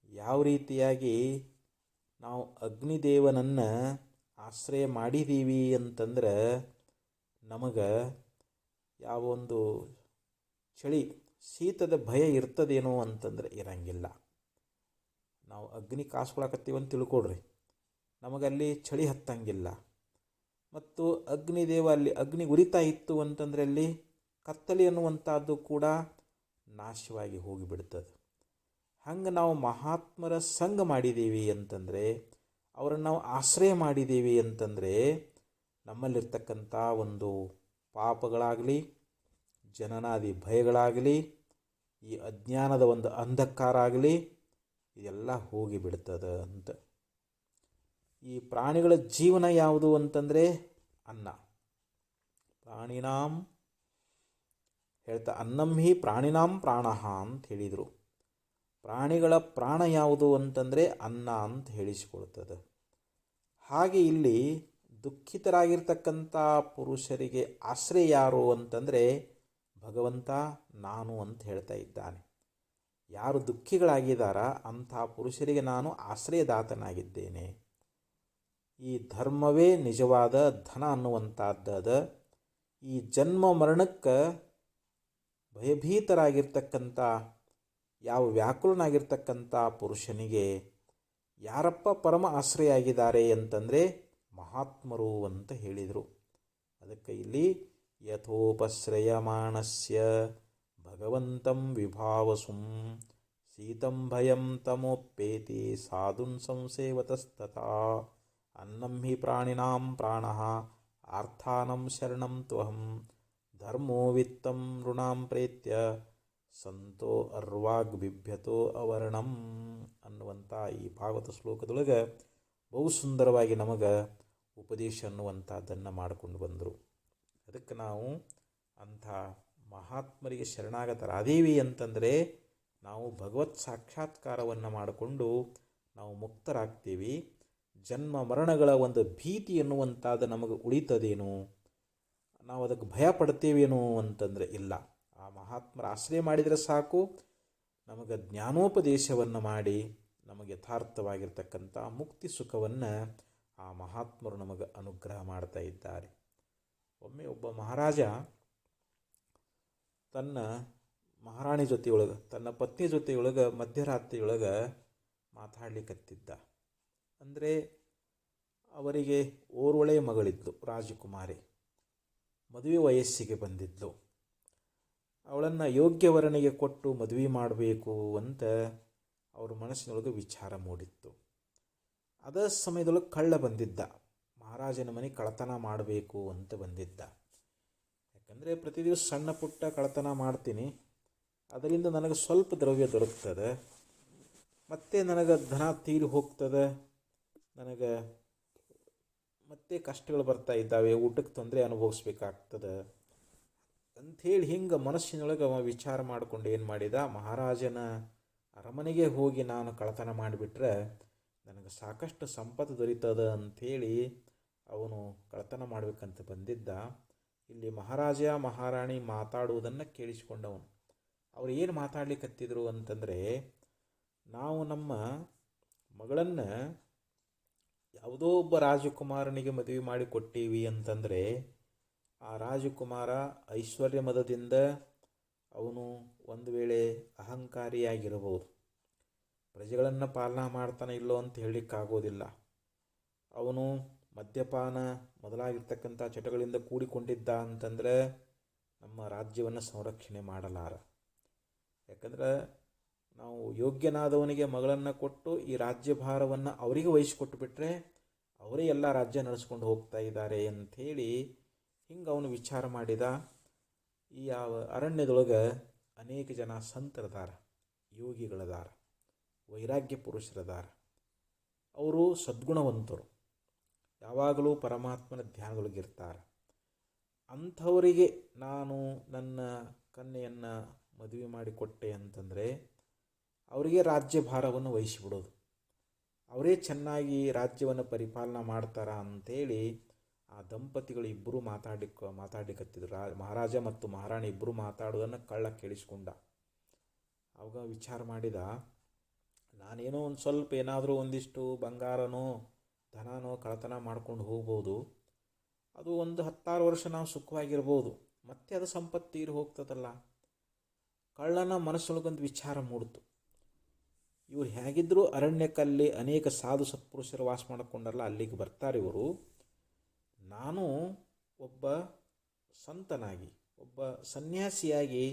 ಯಾವ ರೀತಿಯಾಗಿ ನಾವು ಅಗ್ನಿದೇವನನ್ನು ಆಶ್ರಯ ಮಾಡಿದ್ದೀವಿ ಅಂತಂದ್ರೆ ನಮಗೆ ಯಾವ ಒಂದು ಚಳಿ ಶೀತದ ಭಯ ಇರ್ತದೇನೋ ಅಂತಂದ್ರೆ ಇರಂಗಿಲ್ಲ. ನಾವು ಅಗ್ನಿ ಕಾಸ್ಕೊಳಕತ್ತೀವಿ ಅಂತ ತಿಳ್ಕೊಡ್ರಿ, ನಮಗಲ್ಲಿ ಚಳಿ ಹತ್ತಂಗಿಲ್ಲ. ಮತ್ತು ಅಗ್ನಿದೇವ ಅಲ್ಲಿ ಅಗ್ನಿ ಉರಿತಾ ಇತ್ತು ಅಂತಂದರೆ ಅಲ್ಲಿ ಕತ್ತಲೆ ಅನ್ನುವಂಥದ್ದು ಕೂಡ ನಾಶವಾಗಿ ಹೋಗಿಬಿಡ್ತದೆ. ಹಂಗೆ ನಾವು ಮಹಾತ್ಮರ ಸಂಘ ಮಾಡಿದ್ದೀವಿ ಅಂತಂದರೆ, ಅವರನ್ನು ನಾವು ಆಶ್ರಯ ಮಾಡಿದ್ದೀವಿ ಅಂತಂದರೆ ನಮ್ಮಲ್ಲಿರ್ತಕ್ಕಂಥ ಒಂದು ಪಾಪಗಳಾಗಲಿ, ಜನನಾದಿ ಭಯಗಳಾಗಲಿ, ಈ ಅಜ್ಞಾನದ ಒಂದು ಅಂಧಕಾರ ಆಗಲಿ, ಇದೆಲ್ಲ ಹೋಗಿಬಿಡ್ತದೆ ಅಂತ. ಈ ಪ್ರಾಣಿಗಳ ಜೀವನ ಯಾವುದು ಅಂತಂದರೆ ಅನ್ನ. ಪ್ರಾಣಿನಾಂ ಹೇಳ್ತಾ ಅನ್ನಂ ಹಿ ಪ್ರಾಣಿನಾಂ ಪ್ರಾಣಃ ಅಂತ ಹೇಳಿದರು. ಪ್ರಾಣಿಗಳ ಪ್ರಾಣ ಯಾವುದು ಅಂತಂದರೆ ಅನ್ನ ಅಂತ ಹೇಳಿಸಿಕೊಳ್ತದೆ. ಹಾಗೆ ಇಲ್ಲಿ ದುಃಖಿತರಾಗಿರ್ತಕ್ಕಂಥ ಪುರುಷರಿಗೆ ಆಶ್ರಯ ಯಾರು ಅಂತಂದರೆ ಭಗವಂತ ನಾನು ಅಂತ ಹೇಳ್ತಾ ಇದ್ದಾನೆ. ಯಾರು ದುಃಖಿಗಳಾಗಿದ್ದಾರ ಅಂಥ ಪುರುಷರಿಗೆ ನಾನು ಆಶ್ರಯದಾತನಾಗಿದ್ದೇನೆ. ಈ ಧರ್ಮವೇ ನಿಜವಾದ ಧನ ಅನ್ನುವಂಥದ್ದದ. ಈ ಜನ್ಮ ಮರಣಕ್ಕೆ ಭಯಭೀತರಾಗಿರ್ತಕ್ಕಂಥ ಯಾವ ವ್ಯಾಕುಲನಾಗಿರ್ತಕ್ಕಂಥ ಪುರುಷನಿಗೆ ಯಾರಪ್ಪ ಪರಮ ಆಶ್ರಯ ಆಗಿದ್ದಾರೆ ಅಂತಂದರೆ ಮಹಾತ್ಮರು ಅಂತ ಹೇಳಿದರು. ಅದಕ್ಕೆ ಇಲ್ಲಿ ಯಥೋಪಶ್ರಯಮಾಣಸ್ಯ ಭಗವಂತಂ ವಿಭಾವಸುಂ ಶೀತಂ ಭಯಂ ತಮೋಪೇತಿ ಸಾಧುನ್ ಸಂಸೇವತಸ್ತಥಾ ಅನ್ನಂ ಹಿ ಪ್ರಾಣಿನಾಂ ಪ್ರಾಣಃ ಆರ್ಥಾನಂ ಶರಣಂ ತ್ವಹಂ ಧರ್ಮೋ ವಿತ್ತಂ ನೃಣಾಂ ಪ್ರೇತ್ಯ ಸಂತೋ ಅರ್ವಾಗ್ ಬಿಭ್ಯತೋ ಅವರ್ಣಂ ಅನ್ನುವಂಥ ಈ ಭಾಗವತ ಶ್ಲೋಕದೊಳಗೆ ಬಹು ಸುಂದರವಾಗಿ ನಮಗೆ ಉಪದೇಶ ಅನ್ನುವಂಥದ್ದನ್ನು ಮಾಡಿಕೊಂಡು ಬಂದರು. ಅದಕ್ಕೆ ನಾವು ಅಂಥ ಮಹಾತ್ಮರಿಗೆ ಶರಣಾಗತರಾದೇವಿ ಅಂತಂದರೆ ನಾವು ಭಗವತ್ ಸಾಕ್ಷಾತ್ಕಾರವನ್ನು ಮಾಡಿಕೊಂಡು ನಾವು ಮುಕ್ತರಾಗ್ತೀವಿ. ಜನ್ಮ ಮರಣಗಳ ಒಂದು ಭೀತಿ ಎನ್ನುವಂಥದ್ದು ನಮಗೆ ಉಳಿತದೇನು, ನಾವು ಅದಕ್ಕೆ ಭಯ ಪಡ್ತೇವೇನು ಅಂತಂದರೆ ಇಲ್ಲ. ಆ ಮಹಾತ್ಮರ ಆಶ್ರಯ ಮಾಡಿದರೆ ಸಾಕು, ನಮಗೆ ಜ್ಞಾನೋಪದೇಶವನ್ನು ಮಾಡಿ ನಮಗೆ ಯಥಾರ್ಥವಾಗಿರ್ತಕ್ಕಂಥ ಮುಕ್ತಿ ಸುಖವನ್ನು ಆ ಮಹಾತ್ಮರು ನಮಗೆ ಅನುಗ್ರಹ ಮಾಡ್ತಾ ಇದ್ದಾರೆ. ಒಮ್ಮೆ ಒಬ್ಬ ಮಹಾರಾಜ ತನ್ನ ಮಹಾರಾಣಿ ಜೊತೆಯೊಳಗೆ, ತನ್ನ ಪತ್ನಿ ಜೊತೆಯೊಳಗೆ ಮಧ್ಯರಾತ್ರಿಯೊಳಗೆ ಮಾತಾಡ್ಲಿಕ್ಕತ್ತಿದ್ದ. ಅಂದರೆ ಅವರಿಗೆ ಓರ್ವಳೆ ಮಗಳಿದ್ಲು, ರಾಜಕುಮಾರಿ, ಮದುವೆ ವಯಸ್ಸಿಗೆ ಬಂದಿದ್ಲು. ಅವಳನ್ನು ಯೋಗ್ಯವರನಿಗೆ ಕೊಟ್ಟು ಮದುವೆ ಮಾಡಬೇಕು ಅಂತ ಅವ್ರ ಮನಸ್ಸಿನೊಳಗೆ ವಿಚಾರ ಮೂಡಿತ್ತು. ಅದ ಸಮಯದೊಳಗೆ ಕಳ್ಳ ಬಂದಿದ್ದ, ಮಹಾರಾಜನ ಮನೆ ಕಳ್ಳತನ ಮಾಡಬೇಕು ಅಂತ ಬಂದಿದ್ದ. ಯಾಕಂದರೆ ಪ್ರತಿ ದಿವಸ ಸಣ್ಣ ಪುಟ್ಟ ಕಳ್ಳತನ ಮಾಡ್ತೀನಿ, ಅದರಿಂದ ನನಗೆ ಸ್ವಲ್ಪ ದ್ರವ್ಯ ದೊರಕ್ತದೆ, ಮತ್ತೆ ನನಗೆ ಧನ ತೀರಿ ಹೋಗ್ತದೆ, ನನಗೆ ಮತ್ತೆ ಕಷ್ಟಗಳು ಬರ್ತಾ ಇದ್ದಾವೆ, ಊಟಕ್ಕೆ ತೊಂದರೆ ಅನುಭವಿಸ್ಬೇಕಾಗ್ತದೆ ಅಂಥೇಳಿ ಹಿಂಗೆ ಮನಸ್ಸಿನೊಳಗೆ ಅವ ವಿಚಾರ ಮಾಡಿಕೊಂಡು ಏನು ಮಾಡಿದ, ಮಹಾರಾಜನ ಅರಮನೆಗೆ ಹೋಗಿ ನಾನು ಕಳ್ಳತನ ಮಾಡಿಬಿಟ್ರೆ ನನಗೆ ಸಾಕಷ್ಟು ಸಂಪತ್ತು ದೊರೀತದ ಅಂಥೇಳಿ ಅವನು ಕಳ್ಳತನ ಮಾಡಬೇಕಂತ ಬಂದಿದ್ದ. ಇಲ್ಲಿ ಮಹಾರಾಜ ಮಹಾರಾಣಿ ಮಾತಾಡುವುದನ್ನು ಕೇಳಿಸಿಕೊಂಡವನು. ಅವ್ರು ಏನು ಮಾತಾಡ್ಲಿಕ್ಕತ್ತಿದ್ರು ಅಂತಂದರೆ, ನಾವು ನಮ್ಮ ಮಗಳನ್ನು ಯಾವುದೋ ಒಬ್ಬ ರಾಜಕುಮಾರನಿಗೆ ಮದುವೆ ಮಾಡಿ ಕೊಟ್ಟೀವಿ ಅಂತಂದರೆ ಆ ರಾಜಕುಮಾರ ಐಶ್ವರ್ಯ ಮದದಿಂದ ಅವನು ಒಂದು ವೇಳೆ ಅಹಂಕಾರಿಯಾಗಿರಬಹುದು, ಪ್ರಜೆಗಳನ್ನು ಪಾಲನಾ ಮಾಡ್ತಾನೆ ಇಲ್ಲೋ ಅಂತ ಹೇಳಲಿಕ್ಕಾಗೋದಿಲ್ಲ. ಅವನು ಮದ್ಯಪಾನ ಮೊದಲಾಗಿರ್ತಕ್ಕಂಥ ಚಟಗಳಿಂದ ಕೂಡಿಕೊಂಡಿದ್ದ ಅಂತಂದರೆ ನಮ್ಮ ರಾಜ್ಯವನ್ನು ಸಂರಕ್ಷಣೆ ಮಾಡಲಾರ. ಯಾಕಂದ್ರೆ ನಾವು ಯೋಗ್ಯನಾದವನಿಗೆ ಮಗಳನ್ನು ಕೊಟ್ಟು ಈ ರಾಜ್ಯಭಾರವನ್ನು ಅವರಿಗೆ ವಹಿಸಿಕೊಟ್ಟು ಬಿಟ್ಟರೆ ಅವರೇ ಎಲ್ಲ ರಾಜ್ಯ ನಡೆಸ್ಕೊಂಡು ಹೋಗ್ತಾ ಇದ್ದಾರೆ ಅಂಥೇಳಿ ಹಿಂಗೆ ಅವನು ವಿಚಾರ ಮಾಡಿದ. ಈ ಯಾವ ಅರಣ್ಯದೊಳಗೆ ಅನೇಕ ಜನ ಸಂತರದಾರ, ಯೋಗಿಗಳದಾರ, ವೈರಾಗ್ಯ ಪುರುಷರದಾರ. ಅವರು ಸದ್ಗುಣವಂತರು, ಯಾವಾಗಲೂ ಪರಮಾತ್ಮನ ಧ್ಯಾನದೊಳಗಿರ್ತಾರೆ. ಅಂಥವರಿಗೆ ನಾನು ನನ್ನ ಕನ್ಯೆಯನ್ನು ಮದುವೆ ಮಾಡಿಕೊಟ್ಟೆ ಅಂತಂದರೆ ಅವರಿಗೆ ರಾಜ್ಯಭಾರವನ್ನು ವಹಿಸಿಬಿಡೋದು, ಅವರೇ ಚೆನ್ನಾಗಿ ರಾಜ್ಯವನ್ನು ಪರಿಪಾಲನೆ ಮಾಡ್ತಾರ ಅಂಥೇಳಿ ಆ ದಂಪತಿಗಳು ಇಬ್ಬರು ಮಾತಾಡ್ಲಿಕ್ಕತ್ತಿದ್ರು. ಮಹಾರಾಜ ಮತ್ತು ಮಹಾರಾಣಿ ಇಬ್ಬರು ಮಾತಾಡೋದನ್ನು ಕಳ್ಳ ಕೇಳಿಸ್ಕೊಂಡ. ಅವಾಗ ವಿಚಾರ ಮಾಡಿದ, ನಾನೇನೋ ಒಂದು ಸ್ವಲ್ಪ ಏನಾದರೂ ಒಂದಿಷ್ಟು ಬಂಗಾರನೋ ಧನನೋ ಕಳ್ಳತನ ಮಾಡ್ಕೊಂಡು ಹೋಗ್ಬೋದು, ಅದು ಒಂದು 10 ವರ್ಷ ನಾವು ಸುಖವಾಗಿರ್ಬೋದು, ಮತ್ತೆ ಅದು ಸಂಪತ್ತು ತೀರಿ ಹೋಗ್ತದಲ್ಲ. ಕಳ್ಳನ ಮನಸ್ಸೊಳಗೊಂದು ವಿಚಾರ ಮೂಡಿತು, ಇವ್ರು ಹೇಗಿದ್ದರೂ ಅರಣ್ಯಕ್ಕಲ್ಲಿ ಅನೇಕ ಸಾಧು ಸತ್ಪುರುಷರು ವಾಸ ಮಾಡಿಕೊಂಡಲ್ಲ, ಅಲ್ಲಿಗೆ ಬರ್ತಾರೆ ಇವರು. ನಾನು ಒಬ್ಬ ಸಂತನಾಗಿ, ಒಬ್ಬ ಸನ್ಯಾಸಿಯಾಗಿ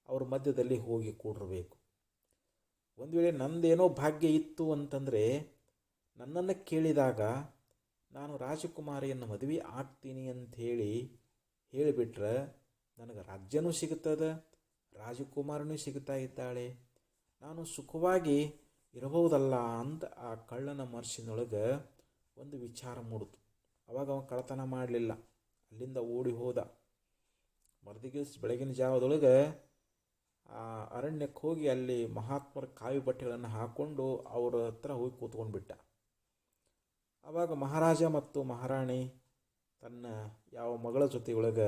ಅವ್ರ ಮಧ್ಯದಲ್ಲಿ ಹೋಗಿ ಕೂಡಿರಬೇಕು. ಒಂದು ವೇಳೆ ನಂದೇನೋ ಭಾಗ್ಯ ಇತ್ತು ಅಂತಂದರೆ ನನ್ನನ್ನು ಕೇಳಿದಾಗ ನಾನು ರಾಜಕುಮಾರಿಯನ್ನು ಮದುವೆ ಆಗ್ತೀನಿ ಅಂಥೇಳಿ ಹೇಳಿಬಿಟ್ರೆ ನನಗೆ ರಾಜ್ಯನೂ ಸಿಗುತ್ತದೆ, ರಾಜಕುಮಾರನೂ ಸಿಗುತ್ತಾ ಇದ್ದಾಳೆ, ನಾನು ಸುಖವಾಗಿ ಇರಬಹುದಲ್ಲ ಅಂತ ಆ ಕಳ್ಳನ ಮನಸ್ಸಿನೊಳಗೆ ಒಂದು ವಿಚಾರ ಮೂಡಿತು. ಅವಾಗ ಅವನು ಕಳ್ಳತನ ಮಾಡಲಿಲ್ಲ, ಅಲ್ಲಿಂದ ಓಡಿ ಹೋದ. ಮರುದಿವಸ ಬೆಳಗಿನ ಜಾವದೊಳಗೆ ಆ ಅರಣ್ಯಕ್ಕೆ ಹೋಗಿ ಅಲ್ಲಿ ಮಹಾತ್ಮರ ಕಾವಿ ಬಟ್ಟೆಗಳನ್ನು ಹಾಕ್ಕೊಂಡು ಅವರ ಹತ್ರ ಹೋಗಿ ಕೂತ್ಕೊಂಡ್ಬಿಟ್ಟ. ಆವಾಗ ಮಹಾರಾಜ ಮತ್ತು ಮಹಾರಾಣಿ ತನ್ನ ಯಾವ ಮಗಳ ಜೊತೆಯೊಳಗೆ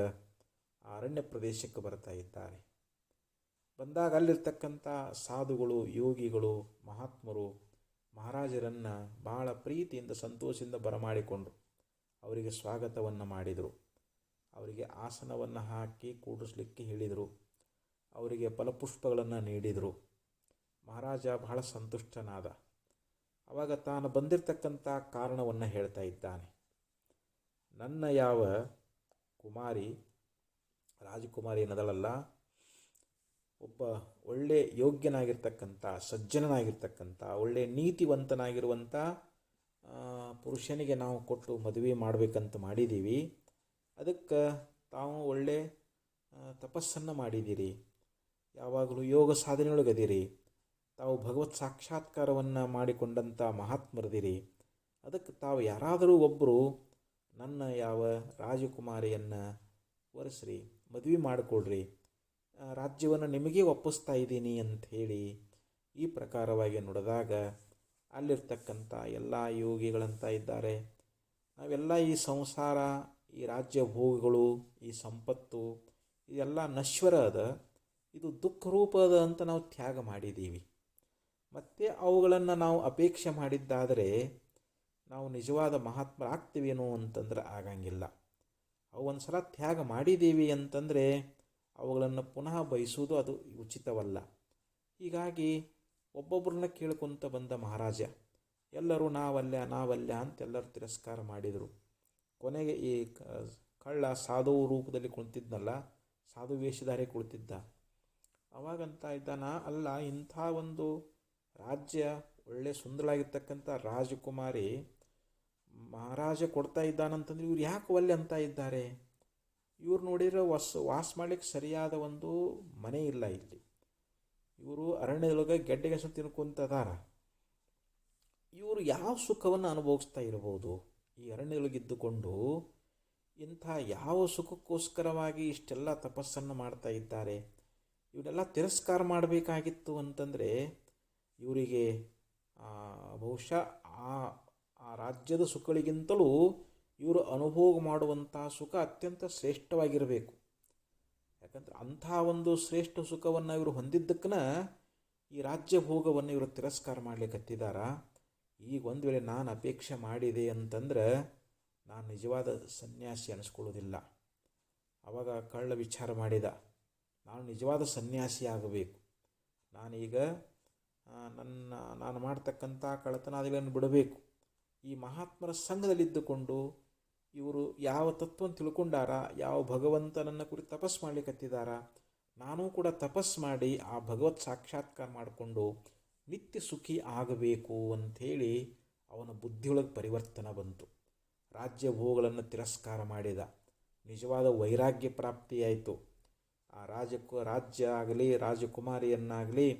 ಆ ಅರಣ್ಯ ಪ್ರದೇಶಕ್ಕೆ ಬರ್ತಾ ಇದ್ದಾರೆ. ಬಂದಾಗ ಅಲ್ಲಿರ್ತಕ್ಕಂಥ ಸಾಧುಗಳು, ಯೋಗಿಗಳು, ಮಹಾತ್ಮರು ಮಹಾರಾಜರನ್ನು ಬಹಳ ಪ್ರೀತಿಯಿಂದ ಸಂತೋಷದಿಂದ ಬರಮಾಡಿಕೊಂಡರು. ಅವರಿಗೆ ಸ್ವಾಗತವನ್ನು ಮಾಡಿದರು, ಅವರಿಗೆ ಆಸನವನ್ನು ಹಾಕಿ ಕೂಡಿಸ್ಲಿಕ್ಕೆ ಹೇಳಿದರು, ಅವರಿಗೆ ಫಲಪುಷ್ಪಗಳನ್ನು ನೀಡಿದರು. ಮಹಾರಾಜ ಬಹಳ ಸಂತುಷ್ಟನಾದ. ಆವಾಗ ತಾನು ಬಂದಿರತಕ್ಕಂಥ ಕಾರಣವನ್ನು ಹೇಳ್ತಾ ಇದ್ದಾನೆ. ನನ್ನ ಯಾವ ಕುಮಾರಿ ರಾಜಕುಮಾರಿ ಏನದಳಲ್ಲ, ಒಬ್ಬ ಒಳ್ಳೆ ಯೋಗ್ಯನಾಗಿರ್ತಕ್ಕಂಥ, ಸಜ್ಜನನಾಗಿರ್ತಕ್ಕಂಥ, ಒಳ್ಳೆ ನೀತಿವಂತನಾಗಿರುವಂಥ ಪುರುಷನಿಗೆ ನಾವು ಕೊಟ್ಟು ಮದುವೆ ಮಾಡಬೇಕಂತ ಮಾಡಿದ್ದೀವಿ. ಅದಕ್ಕೆ ತಾವು ಒಳ್ಳೆ ತಪಸ್ಸನ್ನು ಮಾಡಿದ್ದೀರಿ, ಯಾವಾಗಲೂ ಯೋಗ ಸಾಧನೆಯೊಳಗದಿರಿ, ತಾವು ಭಗವತ್ ಸಾಕ್ಷಾತ್ಕಾರವನ್ನು ಮಾಡಿಕೊಂಡಂಥ ಮಹಾತ್ಮರದಿರಿ. ಅದಕ್ಕೆ ತಾವು ಯಾರಾದರೂ ಒಬ್ಬರು ನನ್ನ ಯಾವ ರಾಜಕುಮಾರಿಯನ್ನು ಒರೆಸ್ರಿ, ಮದುವೆ ಮಾಡಿಕೊಡ್ರಿ, ರಾಜ್ಯವನ್ನು ನಿಮಗೆ ಒಪ್ಪಿಸ್ತಾ ಇದ್ದೀನಿ ಅಂಥೇಳಿ ಈ ಪ್ರಕಾರವಾಗಿ ನುಡಿದಾಗ ಅಲ್ಲಿರ್ತಕ್ಕಂಥ ಎಲ್ಲ ಯೋಗಿಗಳಂತ ಇದ್ದಾರೆ, ನಾವೆಲ್ಲ ಈ ಸಂಸಾರ, ಈ ರಾಜ್ಯ ಭೋಗಗಳು, ಈ ಸಂಪತ್ತು ಇದೆಲ್ಲ ನಶ್ವರ ಅದ, ಇದು ದುಃಖ ರೂಪ ಅದ ಅಂತ ನಾವು ತ್ಯಾಗ ಮಾಡಿದ್ದೀವಿ. ಮತ್ತು ಅವುಗಳನ್ನು ನಾವು ಅಪೇಕ್ಷೆ ಮಾಡಿದ್ದಾದರೆ ನಾವು ನಿಜವಾದ ಮಹಾತ್ಮರಾಗ್ತೀವೇನೋ ಅಂತಂದ್ರೆ ಆಗಂಗಿಲ್ಲ. ಅವು ಒಂದು ಸಲ ತ್ಯಾಗ ಮಾಡಿದ್ದೀವಿ ಅಂತಂದರೆ ಅವುಗಳನ್ನು ಪುನಃ ಬಯಸುವುದು ಅದು ಉಚಿತವಲ್ಲ. ಹೀಗಾಗಿ ಒಬ್ಬೊಬ್ಬರನ್ನ ಕೇಳ್ಕೊತ ಬಂದ ಮಹಾರಾಜ ಎಲ್ಲರೂ ನಾವಲ್ಲ ಅಂತೆಲ್ಲರೂ ತಿರಸ್ಕಾರ ಮಾಡಿದರು. ಕೊನೆಗೆ ಈ ಕಳ್ಳ ಸಾಧು ರೂಪದಲ್ಲಿ ಕುಳಿತಿದ್ನಲ್ಲ, ಸಾಧು ವೇಷಧಾರಿ ಕುಳಿತಿದ್ದ, ಅವಾಗಂತ ಇದ್ದಾನ, ಅಲ್ಲ ಇಂಥ ಒಂದು ರಾಜ್ಯ, ಒಳ್ಳೆ ಸುಂದರವಾಗಿರ್ತಕ್ಕಂಥ ರಾಜಕುಮಾರಿ ಮಹಾರಾಜ ಕೊಡ್ತಾ ಇದ್ದಾನಂತಂದ್ರೆ ಇವ್ರು ಯಾಕೆ ಒಲ್ಲೆ ಅಂತ ಇದ್ದಾರೆ? ಇವ್ರು ನೋಡಿದ್ರೆ ವಾಸ ಮಾಡ್ಲಿಕ್ಕೆ ಸರಿಯಾದ ಒಂದು ಮನೆ ಇಲ್ಲ ಇಲ್ಲಿ, ಇವರು ಅರಣ್ಯದೊಳಗೆ ಗೆಡ್ಡೆಗೆಸ ತಿನ್ಕೊಂತದಾರ, ಇವರು ಯಾವ ಸುಖವನ್ನು ಅನುಭವಿಸ್ತಾ ಇರಬಹುದು? ಈ ಅರಣ್ಯದೊಳಗಿದ್ದುಕೊಂಡು ಇಂಥ ಯಾವ ಸುಖಕ್ಕೋಸ್ಕರವಾಗಿ ಇಷ್ಟೆಲ್ಲ ತಪಸ್ಸನ್ನು ಮಾಡ್ತಾ ಇದ್ದಾರೆ? ಇವನ್ನೆಲ್ಲ ತಿರಸ್ಕಾರ ಮಾಡಬೇಕಾಗಿತ್ತು ಅಂತಂದರೆ ಇವರಿಗೆ ಬಹುಶಃ ಆ ರಾಜ್ಯದ ಸುಖಗಳಿಗಿಂತಲೂ ಇವರು ಅನುಭೋಗ ಮಾಡುವಂಥ ಸುಖ ಅತ್ಯಂತ ಶ್ರೇಷ್ಠವಾಗಿರಬೇಕು. ಯಾಕಂದ್ರೆ ಅಂಥ ಒಂದು ಶ್ರೇಷ್ಠ ಸುಖವನ್ನು ಇವರು ಹೊಂದಿದ್ದಕ್ಕನ ಈ ರಾಜ್ಯ ಭೋಗವನ್ನು ಇವರು ತಿರಸ್ಕಾರ ಮಾಡಲಿಕ್ಕತ್ತಿದ್ದಾರ. ಈಗ ಒಂದು ವೇಳೆ ನಾನು ಅಪೇಕ್ಷೆ ಮಾಡಿದೆ ಅಂತಂದ್ರೆ ನಾನು ನಿಜವಾದ ಸನ್ಯಾಸಿ ಅನಿಸ್ಕೊಳ್ಳೋದಿಲ್ಲ. ಆವಾಗ ಕಳ್ಳ ವಿಚಾರ ಮಾಡಿದ, ನಾನು ನಿಜವಾದ ಸನ್ಯಾಸಿ ಆಗಬೇಕು, ನಾನೀಗ ನಾನು ಮಾಡ್ತಕ್ಕಂಥ ಕಳ್ಳತನಾದಿಗಳನ್ನು ಬಿಡಬೇಕು. ಈ ಮಹಾತ್ಮರ ಸಂಘದಲ್ಲಿದ್ದುಕೊಂಡು ಇವರು ಯಾವ ತತ್ವವನ್ನು ತಿಳ್ಕೊಂಡಾರ, ಯಾವ ಭಗವಂತನನ್ನು ಕುರಿತು ತಪಸ್ಸು ಮಾಡಲಿಕ್ಕತ್ತಿದ್ದಾರ, ನಾನೂ ಕೂಡ ತಪಸ್ಸು ಮಾಡಿ ಆ ಭಗವತ್ ಸಾಕ್ಷಾತ್ಕಾರ ಮಾಡಿಕೊಂಡು ನಿತ್ಯ ಸುಖಿ ಆಗಬೇಕು ಅಂಥೇಳಿ ಅವನ ಬುದ್ಧಿಯೊಳಗೆ ಪರಿವರ್ತನೆ ಬಂತು. ರಾಜ್ಯ ಭೋಗಗಳನ್ನು ತಿರಸ್ಕಾರ ಮಾಡಿದ, ನಿಜವಾದ ವೈರಾಗ್ಯ ಪ್ರಾಪ್ತಿಯಾಯಿತು. ಆ ರಾಜ್ಯ ಆಗಲಿ ರಾಜಕುಮಾರಿಯನ್ನಾಗಲಿ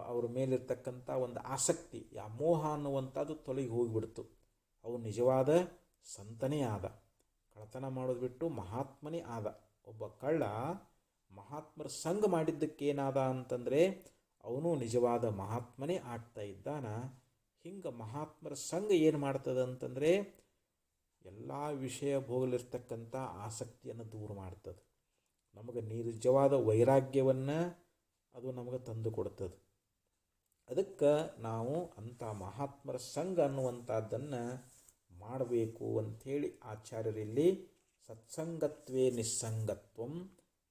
ಅವ್ರ ಮೇಲಿರ್ತಕ್ಕಂಥ ಒಂದು ಆಸಕ್ತಿ, ಆ ಮೋಹ ಅನ್ನುವಂಥದ್ದು ತೊಲಗಿ ಹೋಗಿಬಿಡ್ತು. ಅವು ನಿಜವಾದ ಸಂತನೇ ಆದ, ಕಳ್ಳತನ ಮಾಡೋದು ಬಿಟ್ಟು ಮಹಾತ್ಮನೇ ಆದ. ಒಬ್ಬ ಕಳ್ಳ ಮಹಾತ್ಮರ ಸಂಘ ಮಾಡಿದ್ದಕ್ಕೇನಾದ ಅಂತಂದರೆ ಅವನು ನಿಜವಾದ ಮಹಾತ್ಮನೇ ಆಗ್ತಾ ಇದ್ದಾನ. ಹಿಂಗೆ ಮಹಾತ್ಮರ ಸಂಘ ಏನು ಮಾಡ್ತದೆ ಅಂತಂದರೆ ಎಲ್ಲ ವಿಷಯ ಭೋಗಲಿರ್ತಕ್ಕಂಥ ಆಸಕ್ತಿಯನ್ನು ದೂರ ಮಾಡ್ತದೆ, ನಮಗೆ ನಿಜವಾದ ವೈರಾಗ್ಯವನ್ನು ಅದು ನಮಗೆ ತಂದು ಕೊಡ್ತದೆ. ಅದಕ್ಕೆ ನಾವು ಅಂಥ ಮಹಾತ್ಮರ ಸಂಘ ಅನ್ನುವಂಥದ್ದನ್ನು ಮಾಡಬೇಕು ಅಂಥೇಳಿ ಆಚಾರ್ಯರಲ್ಲಿ ಸತ್ಸಂಗತ್ವೇ ನಿಸ್ಸಂಗತ್ವಂ,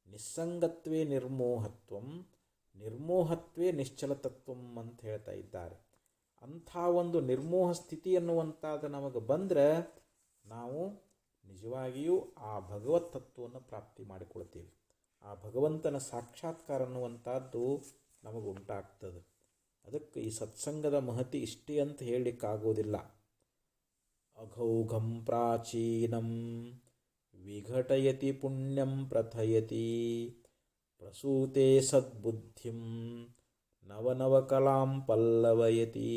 ನಿಸ್ಸಂಗತ್ವೇ ನಿರ್ಮೋಹತ್ವಂ, ನಿರ್ಮೋಹತ್ವೇ ನಿಶ್ಚಲತತ್ವಂ ಅಂತ ಹೇಳ್ತಾ ಇದ್ದಾರೆ. ಅಂಥ ಒಂದು ನಿರ್ಮೋಹ ಸ್ಥಿತಿ ಅನ್ನುವಂಥದ್ದು ನಮಗೆ ಬಂದರೆ ನಾವು ನಿಜವಾಗಿಯೂ ಆ ಭಗವತ್ ತತ್ವವನ್ನು ಪ್ರಾಪ್ತಿ ಮಾಡಿಕೊಳ್ತೀವಿ. ಆ ಭಗವಂತನ ಸಾಕ್ಷಾತ್ಕಾರ ಅನ್ನುವಂಥದ್ದು ನಮಗೆ ಉಂಟಾಗ್ತದೆ. ಅದಕ್ಕೆ ಈ ಸತ್ಸಂಗದ ಮಹತಿ ಇಷ್ಟೇ ಅಂತ ಹೇಳಲಿಕ್ಕಾಗೋದಿಲ್ಲ. ಅಘೌಘಂ ಪ್ರಾಚೀನಂ ವಿಘಟಯತಿ ಪುಣ್ಯಂ ಪ್ರಥಯತಿ, ಪ್ರಸೂತೆ ಸದ್ಬುದ್ಧಿಂ ನವನವಕಲಾಂ ಪಲ್ಲವಯತಿ,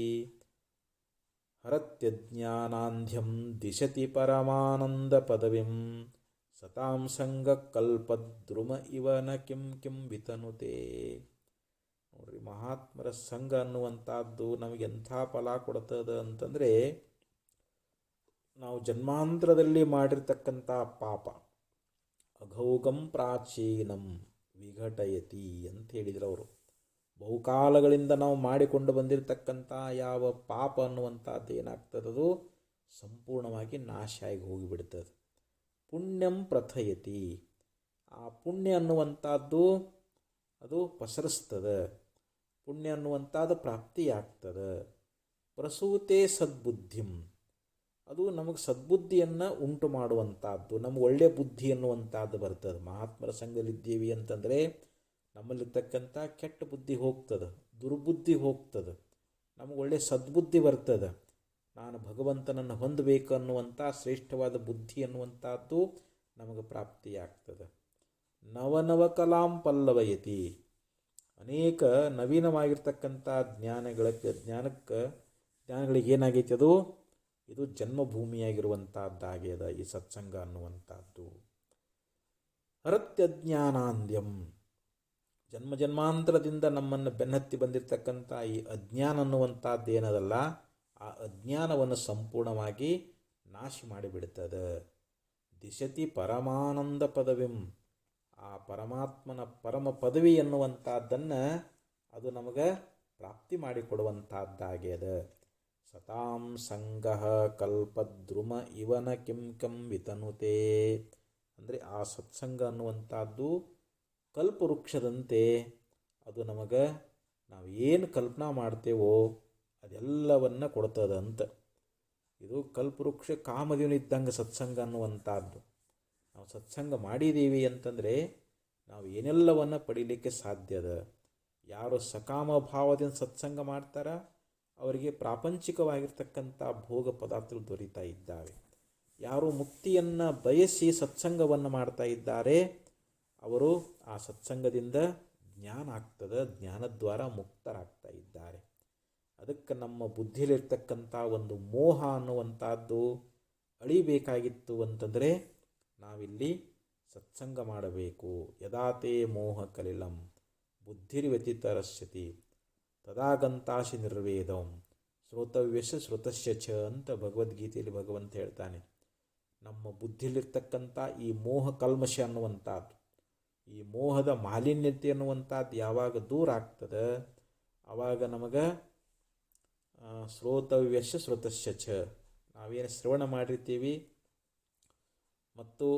ಹರತ್ಯಜ್ಞಾನಾಂಧ್ಯಂ ದಿಶತಿ ಪರಮಾನಂದ ಪದವಿಂ, ಸತಾಂ ಸಂಗ ಕಲ್ಪದ್ರುಮ ಇವನ ಕಿಂ ಕಿಂ ವಿತನುತೆ. ನೋಡ್ರಿ, ಮಹಾತ್ಮರ ಸಂಘ ಅನ್ನುವಂಥದ್ದು ನಮಗೆ ಎಂಥ ಫಲ ಕೊಡ್ತದೆ ಅಂತಂದರೆ, ನಾವು ಜನ್ಮಾಂತರದಲ್ಲಿ ಮಾಡಿರ್ತಕ್ಕಂಥ ಪಾಪ ಅಘೌಗಂ ಪ್ರಾಚೀನಂ ವಿಘಟಯತಿ ಅಂತ ಹೇಳಿದ್ರು ಅವರು. ಬಹುಕಾಲಗಳಿಂದ ನಾವು ಮಾಡಿಕೊಂಡು ಬಂದಿರತಕ್ಕಂಥ ಯಾವ ಪಾಪ ಅನ್ನುವಂಥದ್ದು ಏನಾಗ್ತದದು ಸಂಪೂರ್ಣವಾಗಿ ನಾಶ ಆಗಿ ಹೋಗಿಬಿಡ್ತದೆ. ಪುಣ್ಯಂ ಪ್ರಥಯತಿ, ಆ ಪುಣ್ಯ ಅನ್ನುವಂಥದ್ದು ಅದು ಪಸರಿಸ್ತದೆ, ಪುಣ್ಯ ಅನ್ನುವಂಥದ್ದು ಪ್ರಾಪ್ತಿಯಾಗ್ತದೆ. ಪ್ರಸೂತೆ ಸದ್ಬುದ್ಧಿಂ, ಅದು ನಮಗೆ ಸದ್ಬುದ್ಧಿಯನ್ನು ಉಂಟು ಮಾಡುವಂಥದ್ದು, ನಮಗೆ ಒಳ್ಳೆಯ ಬುದ್ಧಿ ಅನ್ನುವಂಥದ್ದು ಬರ್ತದೆ. ಮಹಾತ್ಮರ ಸಂಘದಲ್ಲಿದ್ದೀವಿ ಅಂತಂದರೆ ನಮ್ಮಲ್ಲಿರ್ತಕ್ಕಂಥ ಕೆಟ್ಟ ಬುದ್ಧಿ ಹೋಗ್ತದೆ, ದುರ್ಬುದ್ಧಿ ಹೋಗ್ತದೆ, ನಮಗೆ ಒಳ್ಳೆಯ ಸದ್ಬುದ್ಧಿ ಬರ್ತದೆ. ನಾನು ಭಗವಂತನನ್ನು ಹೊಂದಬೇಕು ಅನ್ನುವಂಥ ಶ್ರೇಷ್ಠವಾದ ಬುದ್ಧಿ ಅನ್ನುವಂಥದ್ದು ನಮಗೆ ಪ್ರಾಪ್ತಿಯಾಗ್ತದೆ. ನವನವ ಕಲಾಂ ಪಲ್ಲವಯತಿ, ಅನೇಕ ನವೀನವಾಗಿರ್ತಕ್ಕಂಥ ಜ್ಞಾನಗಳಿಗೆ ಏನಾಗೈತೆ ಅದು, ಇದು ಜನ್ಮಭೂಮಿಯಾಗಿರುವಂಥದ್ದಾಗ್ಯದ ಈ ಸತ್ಸಂಗ ಅನ್ನುವಂಥದ್ದು. ಹರತ್ಯಜ್ಞಾನಾಂದ್ಯಂ, ಜನ್ಮ ಜನ್ಮಾಂತರದಿಂದ ನಮ್ಮನ್ನು ಬೆನ್ನತ್ತಿ ಬಂದಿರತಕ್ಕಂಥ ಈ ಅಜ್ಞಾನ ಅನ್ನುವಂಥದ್ದು ಏನದಲ್ಲ, ಆ ಅಜ್ಞಾನವನ್ನು ಸಂಪೂರ್ಣವಾಗಿ ನಾಶ ಮಾಡಿಬಿಡ್ತದೆ. ದಿಶತಿ ಪರಮಾನಂದ ಪದವಿಂ, ಆ ಪರಮಾತ್ಮನ ಪರಮ ಪದವಿ ಎನ್ನುವಂಥದ್ದನ್ನು ಅದು ನಮಗೆ ಪ್ರಾಪ್ತಿ ಮಾಡಿಕೊಡುವಂಥದ್ದಾಗ್ಯದ. ಸತಾಂ ಸಂಗಃ ಕಲ್ಪದ್ರುಮ ಇವನ ಕಿಂ ಕಂ ವಿತನುತೆ, ಅಂದರೆ ಆ ಸತ್ಸಂಗ ಅನ್ನುವಂಥದ್ದು ಕಲ್ಪವೃಕ್ಷದಂತೆ ಅದು ನಮಗೆ ನಾವು ಏನು ಕಲ್ಪನಾ ಮಾಡ್ತೇವೋ ಅದೆಲ್ಲವನ್ನು ಕೊಡ್ತದಂತ. ಇದು ಕಲ್ಪವೃಕ್ಷ ಕಾಮಧೇನುವಿದ್ದಂಗೆ ಸತ್ಸಂಗ ಅನ್ನುವಂಥದ್ದು. ನಾವು ಸತ್ಸಂಗ ಮಾಡಿದ್ದೀವಿ ಅಂತಂದರೆ ನಾವು ಏನೆಲ್ಲವನ್ನು ಪಡೀಲಿಕ್ಕೆ ಸಾಧ್ಯದ. ಯಾರು ಸಕಾಮ ಭಾವದಿಂದ ಸತ್ಸಂಗ ಮಾಡ್ತಾರ ಅವರಿಗೆ ಪ್ರಾಪಂಚಿಕವಾಗಿರ್ತಕ್ಕಂಥ ಭೋಗ ಪದಾರ್ಥಗಳು ದೊರೀತಾ ಇದ್ದಾವೆ. ಯಾರು ಮುಕ್ತಿಯನ್ನು ಬಯಸಿ ಸತ್ಸಂಗವನ್ನು ಮಾಡ್ತಾ ಇದ್ದಾರೆ ಅವರು ಆ ಸತ್ಸಂಗದಿಂದ ಜ್ಞಾನ ಆಗ್ತದೆ, ಜ್ಞಾನದ್ವಾರ ಮುಕ್ತರಾಗ್ತಾ ಇದ್ದಾರೆ. ಅದಕ್ಕೆ ನಮ್ಮ ಬುದ್ಧಿಯಲ್ಲಿರ್ತಕ್ಕಂಥ ಒಂದು ಮೋಹ ಅನ್ನುವಂಥದ್ದು ಅಳಿಬೇಕಾಗಿತ್ತು ಅಂತಂದರೆ ನಾವಿಲ್ಲಿ ಸತ್ಸಂಗ ಮಾಡಬೇಕು. ಯದಾತೇ ಮೋಹ ಕಲಿಲಂ ಬುದ್ಧಿರ್ವ್ಯತಿತರಸ್ಯತಿ ತದಾಗಂತಾಶಿ ನಿರ್ವೇದಂ ಶ್ರೋತವ್ಯಶ ಶ್ರುತಶ್ಯ ಚ ಅಂತ ಭಗವದ್ಗೀತೆಯಲ್ಲಿ ಭಗವಂತ ಹೇಳ್ತಾನೆ. ನಮ್ಮ ಬುದ್ಧಿಯಲ್ಲಿರ್ತಕ್ಕಂಥ ಈ ಮೋಹ ಕಲ್ಮಶ ಅನ್ನುವಂಥದ್ದು, ಈ ಮೋಹದ ಮಾಲಿನ್ಯತೆ ಅನ್ನುವಂಥದ್ದು ಯಾವಾಗ ದೂರ ಆಗ್ತದೆ ಆವಾಗ ನಮಗೆ ಶ್ರೋತವ್ಯಶ ಶ್ರುತಶ್ಯ ಚ, ನಾವೇನು ಶ್ರವಣ ಮಾಡಿರ್ತೀವಿ ಮತ್ತು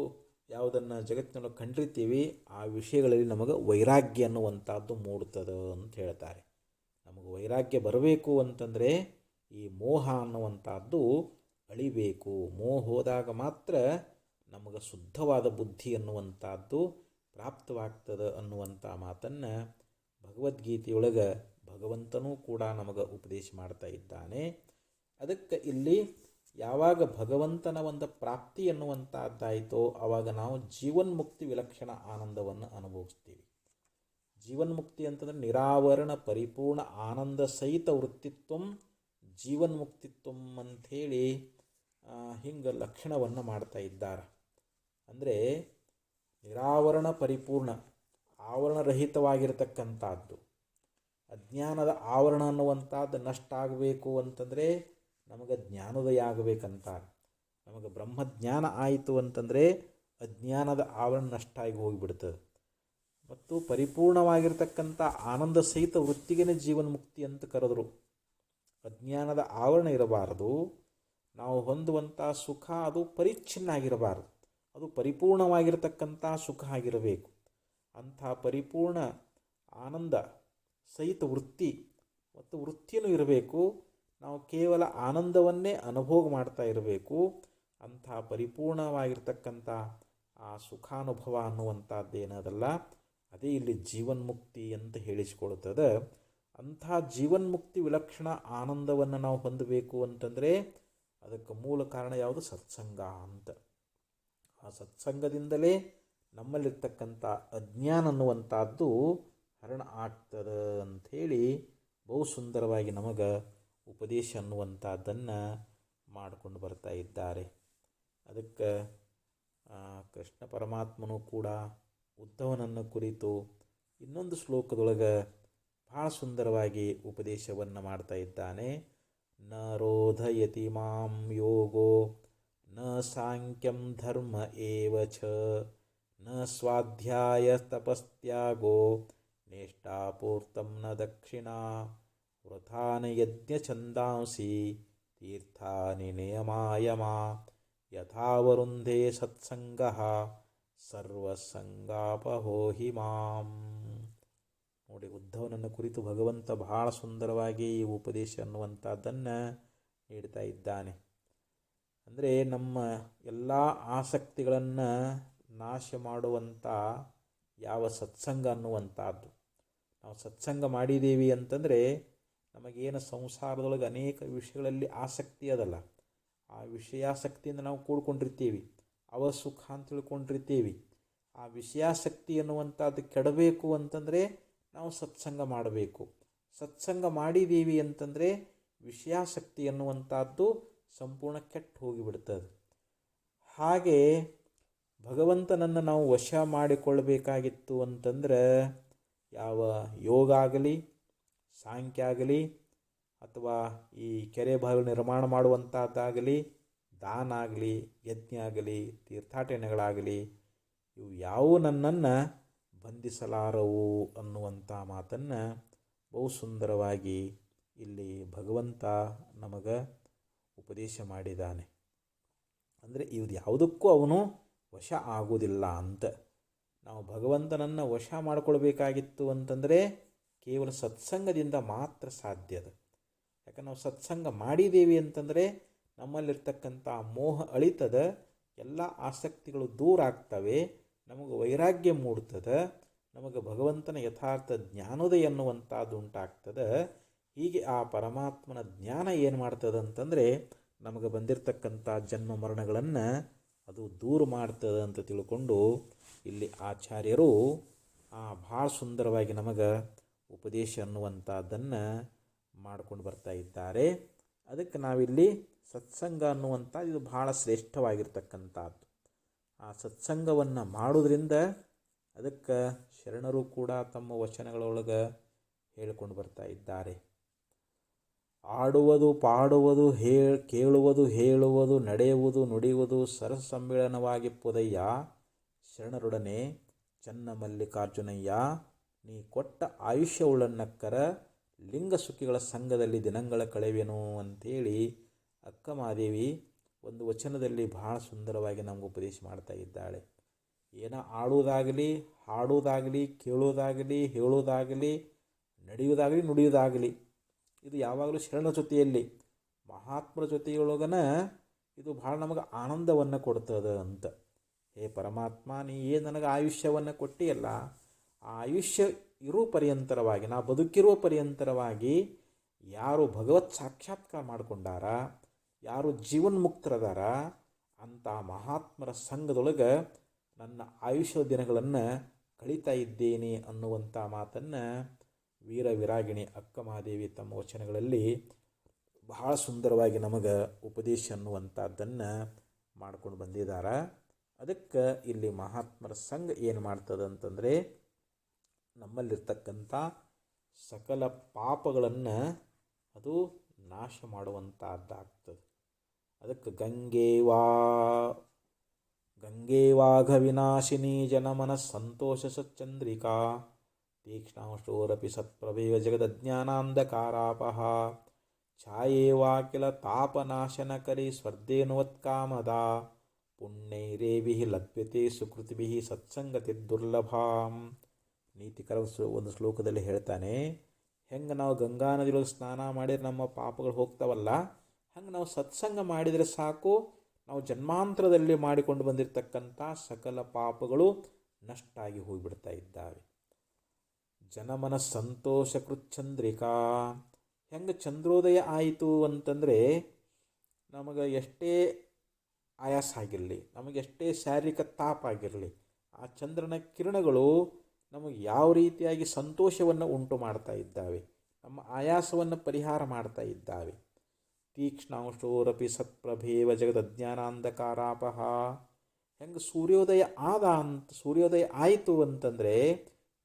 ಯಾವುದನ್ನು ಜಗತ್ತಿನೊಳಗೆ ಕಂಡಿರ್ತೀವಿ ಆ ವಿಷಯಗಳಲ್ಲಿ ನಮಗೆ ವೈರಾಗ್ಯ ಅನ್ನುವಂಥದ್ದು ಮೂಡ್ತದೆ ಅಂತ ಹೇಳ್ತಾರೆ. ನಮಗೆ ವೈರಾಗ್ಯ ಬರಬೇಕು ಅಂತಂದರೆ ಈ ಮೋಹ ಅನ್ನುವಂಥದ್ದು ಅಳಿಬೇಕು. ಮೋಹ ಹೋದಾಗ ಮಾತ್ರ ನಮಗೆ ಶುದ್ಧವಾದ ಬುದ್ಧಿ ಅನ್ನುವಂಥದ್ದು ಪ್ರಾಪ್ತವಾಗ್ತದೆ ಅನ್ನುವಂಥ ಮಾತನ್ನು ಭಗವದ್ಗೀತೆಯೊಳಗೆ ಭಗವಂತನೂ ಕೂಡ ನಮಗೆ ಉಪದೇಶ ಮಾಡ್ತಾ ಇದ್ದಾನೆ. ಅದಕ್ಕೆ ಇಲ್ಲಿ ಯಾವಾಗ ಭಗವಂತನ ಒಂದು ಪ್ರಾಪ್ತಿ ಎನ್ನುವಂಥದ್ದಾಯಿತೋ ಆವಾಗ ನಾವು ಜೀವನ್ಮುಕ್ತಿ ವಿಲಕ್ಷಣ ಆನಂದವನ್ನು ಅನುಭವಿಸ್ತೀವಿ. ಜೀವನ್ಮುಕ್ತಿ ಅಂತಂದರೆ ನಿರಾವರಣ ಪರಿಪೂರ್ಣ ಆನಂದ ಸಹಿತ ವೃತ್ತಿತ್ವಂ ಜೀವನ್ಮುಕ್ತಿತ್ವಂ ಅಂಥೇಳಿ ಹಿಂಗೆ ಲಕ್ಷಣವನ್ನು ಮಾಡ್ತಾ ಇದ್ದಾರೆ. ಅಂದರೆ ನಿರಾವರಣ ಪರಿಪೂರ್ಣ ಆವರಣರಹಿತವಾಗಿರತಕ್ಕಂಥದ್ದು, ಅಜ್ಞಾನದ ಆವರಣ ಅನ್ನುವಂಥದ್ದು ನಷ್ಟ ಆಗಬೇಕು ಅಂತಂದರೆ ನಮಗೆ ಜ್ಞಾನೋದಯ ಆಗಬೇಕಂತಾರೆ. ನಮಗೆ ಬ್ರಹ್ಮಜ್ಞಾನ ಆಯಿತು ಅಂತಂದರೆ ಅಜ್ಞಾನದ ಆವರಣ ನಷ್ಟ ಆಗಿ ಹೋಗಿಬಿಡ್ತದೆ. ಮತ್ತು ಪರಿಪೂರ್ಣವಾಗಿರ್ತಕ್ಕಂಥ ಆನಂದ ಸಹಿತ ವೃತ್ತಿಗೆ ಜೀವನ್ಮುಕ್ತಿ ಅಂತ ಕರೆದರು. ಅಜ್ಞಾನದ ಆವರಣ ಇರಬಾರದು, ನಾವು ಹೊಂದುವಂಥ ಸುಖ ಅದು ಪರಿಚ್ಛಿನ್ನ ಆಗಿರಬಾರದು, ಅದು ಪರಿಪೂರ್ಣವಾಗಿರ್ತಕ್ಕಂಥ ಸುಖ ಆಗಿರಬೇಕು. ಅಂಥ ಪರಿಪೂರ್ಣ ಆನಂದ ಸಹಿತ ವೃತ್ತಿ ಮತ್ತು ವೃತ್ತಿಯೂ ಇರಬೇಕು. ನಾವು ಕೇವಲ ಆನಂದವನ್ನೇ ಅನುಭೋಗ ಮಾಡ್ತಾ ಇರಬೇಕು. ಅಂಥ ಪರಿಪೂರ್ಣವಾಗಿರ್ತಕ್ಕಂಥ ಆ ಸುಖಾನುಭವ ಅನ್ನುವಂಥದ್ದೇನದಲ್ಲ ಅದೇ ಇಲ್ಲಿ ಜೀವನ್ಮುಕ್ತಿ ಅಂತ ಹೇಳಿಸಿಕೊಳ್ತದೆ. ಅಂಥ ಜೀವನ್ಮುಕ್ತಿ ವಿಲಕ್ಷಣ ಆನಂದವನ್ನು ನಾವು ಹೊಂದಬೇಕು ಅಂತಂದರೆ ಅದಕ್ಕೆ ಮೂಲ ಕಾರಣ ಯಾವುದು? ಸತ್ಸಂಗ ಅಂತ. ಆ ಸತ್ಸಂಗದಿಂದಲೇ ನಮ್ಮಲ್ಲಿರ್ತಕ್ಕಂಥ ಅಜ್ಞಾನ ಅನ್ನುವಂಥದ್ದು ಹರಣ ಆಗ್ತದೆ ಅಂಥೇಳಿ ಬಹು ಸುಂದರವಾಗಿ ನಮಗೆ ಉಪದೇಶ ಅನ್ನುವಂಥದ್ದನ್ನು ಮಾಡಿಕೊಂಡು ಬರ್ತಾ ಇದ್ದಾರೆ. ಅದಕ್ಕೆ ಕೃಷ್ಣ ಪರಮಾತ್ಮನೂ ಕೂಡ ಉದ್ಧವನನ್ನು ಕುರಿತು ಇನ್ನೊಂದು ಶ್ಲೋಕದೊಳಗೆ ಭಾಳ ಸುಂದರವಾಗಿ ಉಪದೇಶವನ್ನು ಮಾಡ್ತಾ ಇದ್ದಾನೆ. ನ ರೋಧಯತಿ ಮಾಂ ಯೋಗೋ ನ ಸಾಂಖ್ಯಂ ಧರ್ಮ ಏವ ಚ ನ ಸ್ವಾಧ್ಯಾಯ ತಪಸ್ತ್ಯಾಗೋ ನೇಷ್ಟಾಪೂರ್ತಂ ನ ದಕ್ಷಿಣಾ ವೃಥಾನಿ ಯಜ್ಞ ಛಂದಾಂಸಿ ತೀರ್ಥಾನಿ ನಿಯಮಾಯಮಾ ಯಥಾವರುಂಧೆ ಸತ್ಸಂಗಃ ಸರ್ವಸಂಗಾಪಹೋಹಿ ಮಾಂ. ನೋಡಿ, ಉದ್ಧವನನ್ನು ಕುರಿತು ಭಗವಂತ ಬಹಳ ಸುಂದರವಾಗಿ ಈ ಉಪದೇಶ ಅನ್ನುವಂಥದ್ದನ್ನು ನೀಡ್ತಾ ಇದ್ದಾನೆ. ಅಂದರೆ ನಮ್ಮ ಎಲ್ಲ ಆಸಕ್ತಿಗಳನ್ನು ನಾಶ ಮಾಡುವಂಥ ಯಾವ ಸತ್ಸಂಗ ಅನ್ನುವಂಥದ್ದು. ನಾವು ಸತ್ಸಂಗ ಮಾಡಿದ್ದೀವಿ ಅಂತಂದರೆ ನಮಗೇನು ಸಂಸಾರದೊಳಗೆ ಅನೇಕ ವಿಷಯಗಳಲ್ಲಿ ಆಸಕ್ತಿ ಅದಲ್ಲ, ಆ ವಿಷಯಾಸಕ್ತಿಯಿಂದ ನಾವು ಕೂಡ್ಕೊಂಡಿರ್ತೀವಿ, ಅವ ಸುಖ ಅಂತ ತಿಳ್ಕೊಂಡಿರ್ತೀವಿ. ಆ ವಿಷಯಾಸಕ್ತಿ ಅನ್ನುವಂಥದ್ದು ಕೆಡಬೇಕು ಅಂತಂದರೆ ನಾವು ಸತ್ಸಂಗ ಮಾಡಬೇಕು. ಸತ್ಸಂಗ ಮಾಡಿದ್ದೀವಿ ಅಂತಂದರೆ ವಿಷಯಾಸಕ್ತಿ ಅನ್ನುವಂಥದ್ದು ಸಂಪೂರ್ಣ ಕೆಟ್ಟು ಹೋಗಿಬಿಡ್ತದೆ. ಹಾಗೆ ಭಗವಂತನನ್ನು ನಾವು ವಶ ಮಾಡಿಕೊಳ್ಬೇಕಾಗಿತ್ತು ಅಂತಂದ್ರೆ ಯಾವ ಯೋಗ ಆಗಲಿ, ಸಾಂಖ್ಯ ಆಗಲಿ, ಅಥವಾ ಈ ಕೆರೆ ಬಾವಿ ನಿರ್ಮಾಣ ಮಾಡುವಂಥದ್ದಾಗಲಿ, ದಾನ ಆಗಲಿ, ಯಜ್ಞ ಆಗಲಿ, ತೀರ್ಥಾಟನೆಗಳಾಗಲಿ, ಇವು ಯಾವುವು ನನ್ನನ್ನು ಬಂಧಿಸಲಾರವು ಅನ್ನುವಂಥ ಮಾತನ್ನು ಬಹು ಸುಂದರವಾಗಿ ಇಲ್ಲಿ ಭಗವಂತ ನಮಗೆ ಉಪದೇಶ ಮಾಡಿದ್ದಾನೆ. ಅಂದರೆ ಇವ್ದು ಯಾವುದಕ್ಕೂ ಅವನು ವಶ ಆಗುವುದಿಲ್ಲ ಅಂತ. ನಾವು ಭಗವಂತನನ್ನು ವಶ ಮಾಡಿಕೊಳ್ಬೇಕಾಗಿತ್ತು ಅಂತಂದರೆ ಕೇವಲ ಸತ್ಸಂಗದಿಂದ ಮಾತ್ರ ಸಾಧ್ಯ ಅದು. ಯಾಕಂದ್ರೆ ನಾವು ಸತ್ಸಂಗ ಮಾಡಿದ್ದೀವಿ ಅಂತಂದರೆ ನಮ್ಮಲ್ಲಿರ್ತಕ್ಕಂಥ ಮೋಹ ಅಳಿತದ, ಎಲ್ಲ ಆಸಕ್ತಿಗಳು ದೂರ ಆಗ್ತವೆ, ನಮಗೆ ವೈರಾಗ್ಯ ಮೂಡ್ತದೆ, ನಮಗೆ ಭಗವಂತನ ಯಥಾರ್ಥ ಜ್ಞಾನೋದಯ ಎನ್ನುವಂಥದ್ದು ಉಂಟಾಗ್ತದೆ. ಹೀಗೆ ಆ ಪರಮಾತ್ಮನ ಜ್ಞಾನ ಏನು ಮಾಡ್ತದೆ ಅಂತಂದರೆ ನಮಗೆ ಬಂದಿರತಕ್ಕಂಥ ಜನ್ಮ ಮರಣಗಳನ್ನು ಅದು ದೂರ ಮಾಡ್ತದೆ ಅಂತ ತಿಳ್ಕೊಂಡು ಇಲ್ಲಿ ಆಚಾರ್ಯರು ಭಾಳ ಸುಂದರವಾಗಿ ನಮಗೆ ಉಪದೇಶ ಅನ್ನುವಂಥದ್ದನ್ನು ಮಾಡ್ಕೊಂಡು ಬರ್ತಾ ಇದ್ದಾರೆ. ಅದಕ್ಕೆ ನಾವಿಲ್ಲಿ ಸತ್ಸಂಗ ಅನ್ನುವಂಥ ಇದು ಭಾಳ ಶ್ರೇಷ್ಠವಾಗಿರ್ತಕ್ಕಂಥದ್ದು. ಆ ಸತ್ಸಂಗವನ್ನು ಮಾಡೋದ್ರಿಂದ ಅದಕ್ಕೆ ಶರಣರು ಕೂಡ ತಮ್ಮ ವಚನಗಳೊಳಗೆ ಹೇಳಿಕೊಂಡು ಬರ್ತಾ ಇದ್ದಾರೆ. ಆಡುವುದು, ಪಾಡುವುದು, ಕೇಳುವುದು, ಹೇಳುವುದು, ನಡೆಯುವುದು, ನುಡಿಯುವುದು ಸರಸ ಸಮ್ಮೇಳನವಾಗಿ ಪೊದಯ್ಯ ಶರಣರೊಡನೆ ಚನ್ನ ಮಲ್ಲಿಕಾರ್ಜುನಯ್ಯ, ನೀ ಕೊಟ್ಟ ಆಯುಷ್ಯವುಳ್ಳನ್ನಕ್ಕರ ಲಿಂಗ ಸುಖಿಗಳ ಸಂಘದಲ್ಲಿ ದಿನಗಳ ಕಳೆವೆನು ಅಂತೇಳಿ ಅಕ್ಕಮಹಾದೇವಿ ಒಂದು ವಚನದಲ್ಲಿ ಬಹಳ ಸುಂದರವಾಗಿ ನಮಗೆ ಉಪದೇಶ ಮಾಡ್ತಾ ಇದ್ದಾಳೆ. ಆಡುವುದಾಗಲಿ, ಹಾಡುವುದಾಗಲಿ, ಕೇಳುವುದಾಗಲಿ, ಹೇಳುವುದಾಗಲಿ, ನಡೆಯುವುದಾಗಲಿ, ನುಡಿಯುವುದಾಗಲಿ ಇದು ಯಾವಾಗಲೂ ಶರಣ ಜೊತೆಯಲ್ಲಿ, ಮಹಾತ್ಮರ ಜೊತೆಯೊಳಗನ ಇದು ಭಾಳ ನಮಗೆ ಆನಂದವನ್ನು ಕೊಡ್ತದೆ ಅಂತ. ಹೇ ಪರಮಾತ್ಮ, ನೀ ಏನು ನನಗೆ ಆಯುಷ್ಯವನ್ನು ಕೊಟ್ಟಿಯಲ್ಲ, ಆ ಆಯುಷ್ಯ ಇರೋ ಪರ್ಯಂತರವಾಗಿ, ನಾ ಬದುಕಿರುವ ಪರ್ಯಂತರವಾಗಿ ಯಾರು ಭಗವತ್ ಸಾಕ್ಷಾತ್ಕಾರ ಮಾಡಿಕೊಂಡಾರ, ಯಾರು ಜೀವನ್ಮುಕ್ತರದಾರ ಅಂಥ ಮಹಾತ್ಮರ ಸಂಘದೊಳಗೆ ನನ್ನ ಆಯುಷ್ಯ ದಿನಗಳನ್ನು ಕಳೀತಾ ಇದ್ದೇನೆ ಅನ್ನುವಂಥ ಮಾತನ್ನು ವೀರ ವಿರಾಗಿಣಿ ಅಕ್ಕಮಹಾದೇವಿ ತಮ್ಮ ವಚನಗಳಲ್ಲಿ ಬಹಳ ಸುಂದರವಾಗಿ ನಮಗೆ ಉಪದೇಶ ಅನ್ನುವಂಥದ್ದನ್ನು ಮಾಡ್ಕೊಂಡು ಬಂದಿದ್ದಾರೆ. ಅದಕ್ಕೆ ಇಲ್ಲಿ ಮಹಾತ್ಮರ ಸಂಘ ಏನು ಮಾಡ್ತದೆ ಅಂತಂದರೆ ನಮ್ಮಲ್ಲಿರ್ತಕ್ಕಂಥ ಸಕಲ ಪಾಪಗಳನ್ನು ಅದು ನಾಶ ಮಾಡುವಂಥದ್ದಾಗ್ತದೆ. ಅದಕ್ಕೆ ಗಂಗೇವಾಘ ವಿನಾಶಿನಿ ಜನಮನ ಸಂತೋಷ ಸಚ್ಚಂದ್ರಿಕಾ ತೀಕ್ಷ್ಣಾಂಶೋರಪಿ ಸತ್ಪ್ರಭೇವ ಜಗದಜ್ಞಾನಾಂಧಕಾರಾಪಹ ಛಾಯೇವಾಕಿಲ ತಾಪನಾಶನಕರಿ ಸ್ವರ್ಧೇನುವತ್ಕಾಮದ ಪುಣ್ಯೈರೇಭಿಃ ಲಭ್ಯತೆ ಸುಕೃತಿಭಿಃ ಸತ್ಸಂಗತಿ ದುರ್ಲಭಾಂ. ನೀತಿಕರ ಒಂದು ಶ್ಲೋಕದಲ್ಲಿ ಹೇಳ್ತಾನೆ, ಹೆಂಗೆ ನಾವು ಗಂಗಾ ನದಿಯೊಳಗೆ ಸ್ನಾನ ಮಾಡಿದರೆ ನಮ್ಮ ಪಾಪಗಳು ಹೋಗ್ತಾವಲ್ಲ, ಹಂಗೆ ನಾವು ಸತ್ಸಂಗ ಮಾಡಿದರೆ ಸಾಕು, ನಾವು ಜನ್ಮಾಂತರದಲ್ಲಿ ಮಾಡಿಕೊಂಡು ಬಂದಿರತಕ್ಕಂಥ ಸಕಲ ಪಾಪಗಳು ನಷ್ಟ ಆಗಿ ಹೋಗಿಬಿಡ್ತಾ ಇದ್ದಾವೆ. ಜನಮನ ಸಂತೋಷ ಕೃಚ್ಛಂದ್ರಿಕಾ, ಹೆಂಗೆ ಚಂದ್ರೋದಯ ಆಯಿತು ಅಂತಂದರೆ ನಮಗೆ ಎಷ್ಟೇ ಆಯಾಸ ಆಗಿರಲಿ, ನಮಗೆಷ್ಟೇ ಶಾರೀರಿಕ ತಾಪ ಆಗಿರಲಿ, ಆ ಚಂದ್ರನ ಕಿರಣಗಳು ನಮಗೆ ಯಾವ ರೀತಿಯಾಗಿ ಸಂತೋಷವನ್ನು ಉಂಟು ಮಾಡ್ತಾ ಇದ್ದಾವೆ, ನಮ್ಮ ಆಯಾಸವನ್ನು ಪರಿಹಾರ ಮಾಡ್ತಾ ಇದ್ದಾವೆ. ತೀಕ್ಷ್ಣಾಂಶೋರಪಿ ಸತ್ಪ್ರಭೇವ ಜಗದಜ್ಞಾನಾಂಧಕಾರಾಪಹ, ಹೆಂಗೆ ಸೂರ್ಯೋದಯ ಆಯಿತು ಅಂತಂದರೆ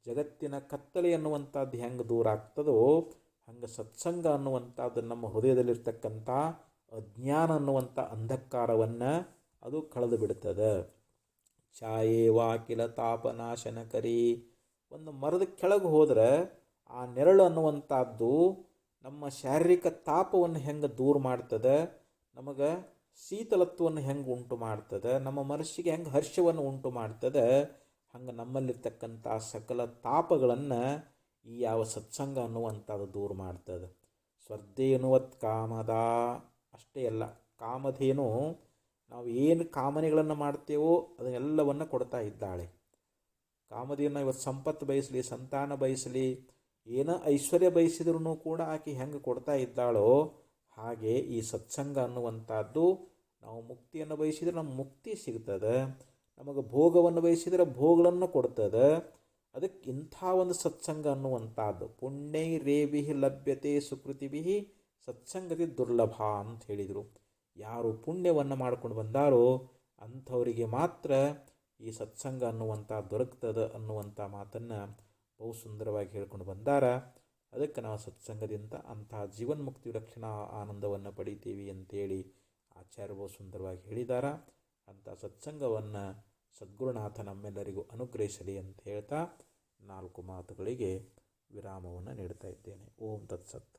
ಜಗತ್ತಿನ ಕತ್ತಲೆ ಅನ್ನುವಂಥದ್ದು ಹೆಂಗೆ ದೂರ ಆಗ್ತದೋ ಹಂಗೆ ಸತ್ಸಂಗ ಅನ್ನುವಂಥದ್ದು ನಮ್ಮ ಹೃದಯದಲ್ಲಿರ್ತಕ್ಕಂಥ ಅಜ್ಞಾನ ಅನ್ನುವಂಥ ಅಂಧಕಾರವನ್ನು ಅದು ಕಳೆದು ಬಿಡ್ತದೆ. ಛಾಯೇವಾಕಿಲ ತಾಪನಾಶನಕರಿ, ಒಂದು ಮರದ ಕೆಳಗೆ ಹೋದರೆ ಆ ನೆರಳು ಅನ್ನುವಂಥದ್ದು ನಮ್ಮ ಶಾರೀರಿಕ ತಾಪವನ್ನು ಹೆಂಗೆ ದೂರ ಮಾಡ್ತದೆ, ನಮಗೆ ಶೀತಲತ್ವವನ್ನು ಹೆಂಗೆ ಉಂಟು ಮಾಡ್ತದೆ, ನಮ್ಮ ಮನಸ್ಸಿಗೆ ಹೆಂಗೆ ಹರ್ಷವನ್ನು ಉಂಟು ಮಾಡ್ತದೆ, ಹಂಗೆ ನಮ್ಮಲ್ಲಿರ್ತಕ್ಕಂಥ ಸಕಲ ತಾಪಗಳನ್ನು ಈ ಯಾವ ಸತ್ಸಂಗ ಅನ್ನುವಂಥದ್ದು ದೂರ ಮಾಡ್ತದೆ. ಸ್ವರ್ಧೇನುವತ್ ಕಾಮದ, ಅಷ್ಟೇ ಅಲ್ಲ, ಕಾಮಧೇನು ನಾವು ಏನು ಕಾಮನೆಗಳನ್ನು ಮಾಡ್ತೇವೋ ಅದನ್ನೆಲ್ಲವನ್ನು ಕೊಡ್ತಾ ಇದ್ದಾಳೆ. ಕಾಮದಿಯನ್ನು ಇವತ್ತು ಸಂಪತ್ತು ಬಯಸಲಿ, ಸಂತಾನ ಬಯಸಲಿ, ಏನೋ ಐಶ್ವರ್ಯ ಬಯಸಿದ್ರೂ ಕೂಡ ಆಕೆ ಹೆಂಗೆ ಕೊಡ್ತಾ ಇದ್ದಾಳೋ ಹಾಗೆ ಈ ಸತ್ಸಂಗ ಅನ್ನುವಂಥದ್ದು, ನಾವು ಮುಕ್ತಿಯನ್ನು ಬಯಸಿದರೆ ನಮ್ಗೆ ಮುಕ್ತಿ ಸಿಗ್ತದೆ, ನಮಗೆ ಭೋಗವನ್ನು ಬಯಸಿದರೆ ಭೋಗಗಳನ್ನು ಕೊಡ್ತದೆ. ಅದಕ್ಕೆ ಇಂಥ ಒಂದು ಸತ್ಸಂಗ ಅನ್ನುವಂಥದ್ದು ಪುಣ್ಯೈ ರೇಭಿ ಲಭ್ಯತೆ ಸುಕೃತಿಭಿ ಸತ್ಸಂಗತಿ ದುರ್ಲಭ ಅಂತ ಹೇಳಿದರು. ಯಾರು ಪುಣ್ಯವನ್ನು ಮಾಡ್ಕೊಂಡು ಬಂದಾರೋ ಅಂಥವರಿಗೆ ಮಾತ್ರ ಈ ಸತ್ಸಂಗ ಅನ್ನುವಂಥ ದೊರಕ್ತದೆ ಅನ್ನುವಂಥ ಮಾತನ್ನು ಬಹು ಸುಂದರವಾಗಿ ಹೇಳ್ಕೊಂಡು ಬಂದಾರ. ಅದಕ್ಕೆ ನಾವು ಸತ್ಸಂಗದಿಂದ ಅಂತಹ ಜೀವನ್ಮುಕ್ತಿ ರಕ್ಷಣಾ ಆನಂದವನ್ನು ಪಡಿತೀವಿ ಅಂತೇಳಿ ಆಚಾರ್ಯ ಬಹು ಸುಂದರವಾಗಿ ಹೇಳಿದಾರ. ಅಂಥ ಸತ್ಸಂಗವನ್ನು ಸದ್ಗುರುನಾಥ ನಮ್ಮೆಲ್ಲರಿಗೂ ಅನುಗ್ರಹಿಸಲಿ ಅಂತ ಹೇಳ್ತಾ 4 ಮಾತುಗಳಿಗೆ ವಿರಾಮವನ್ನು ನೀಡ್ತಾ ಇದ್ದೇನೆ. ಓಂ ತತ್ಸತ್.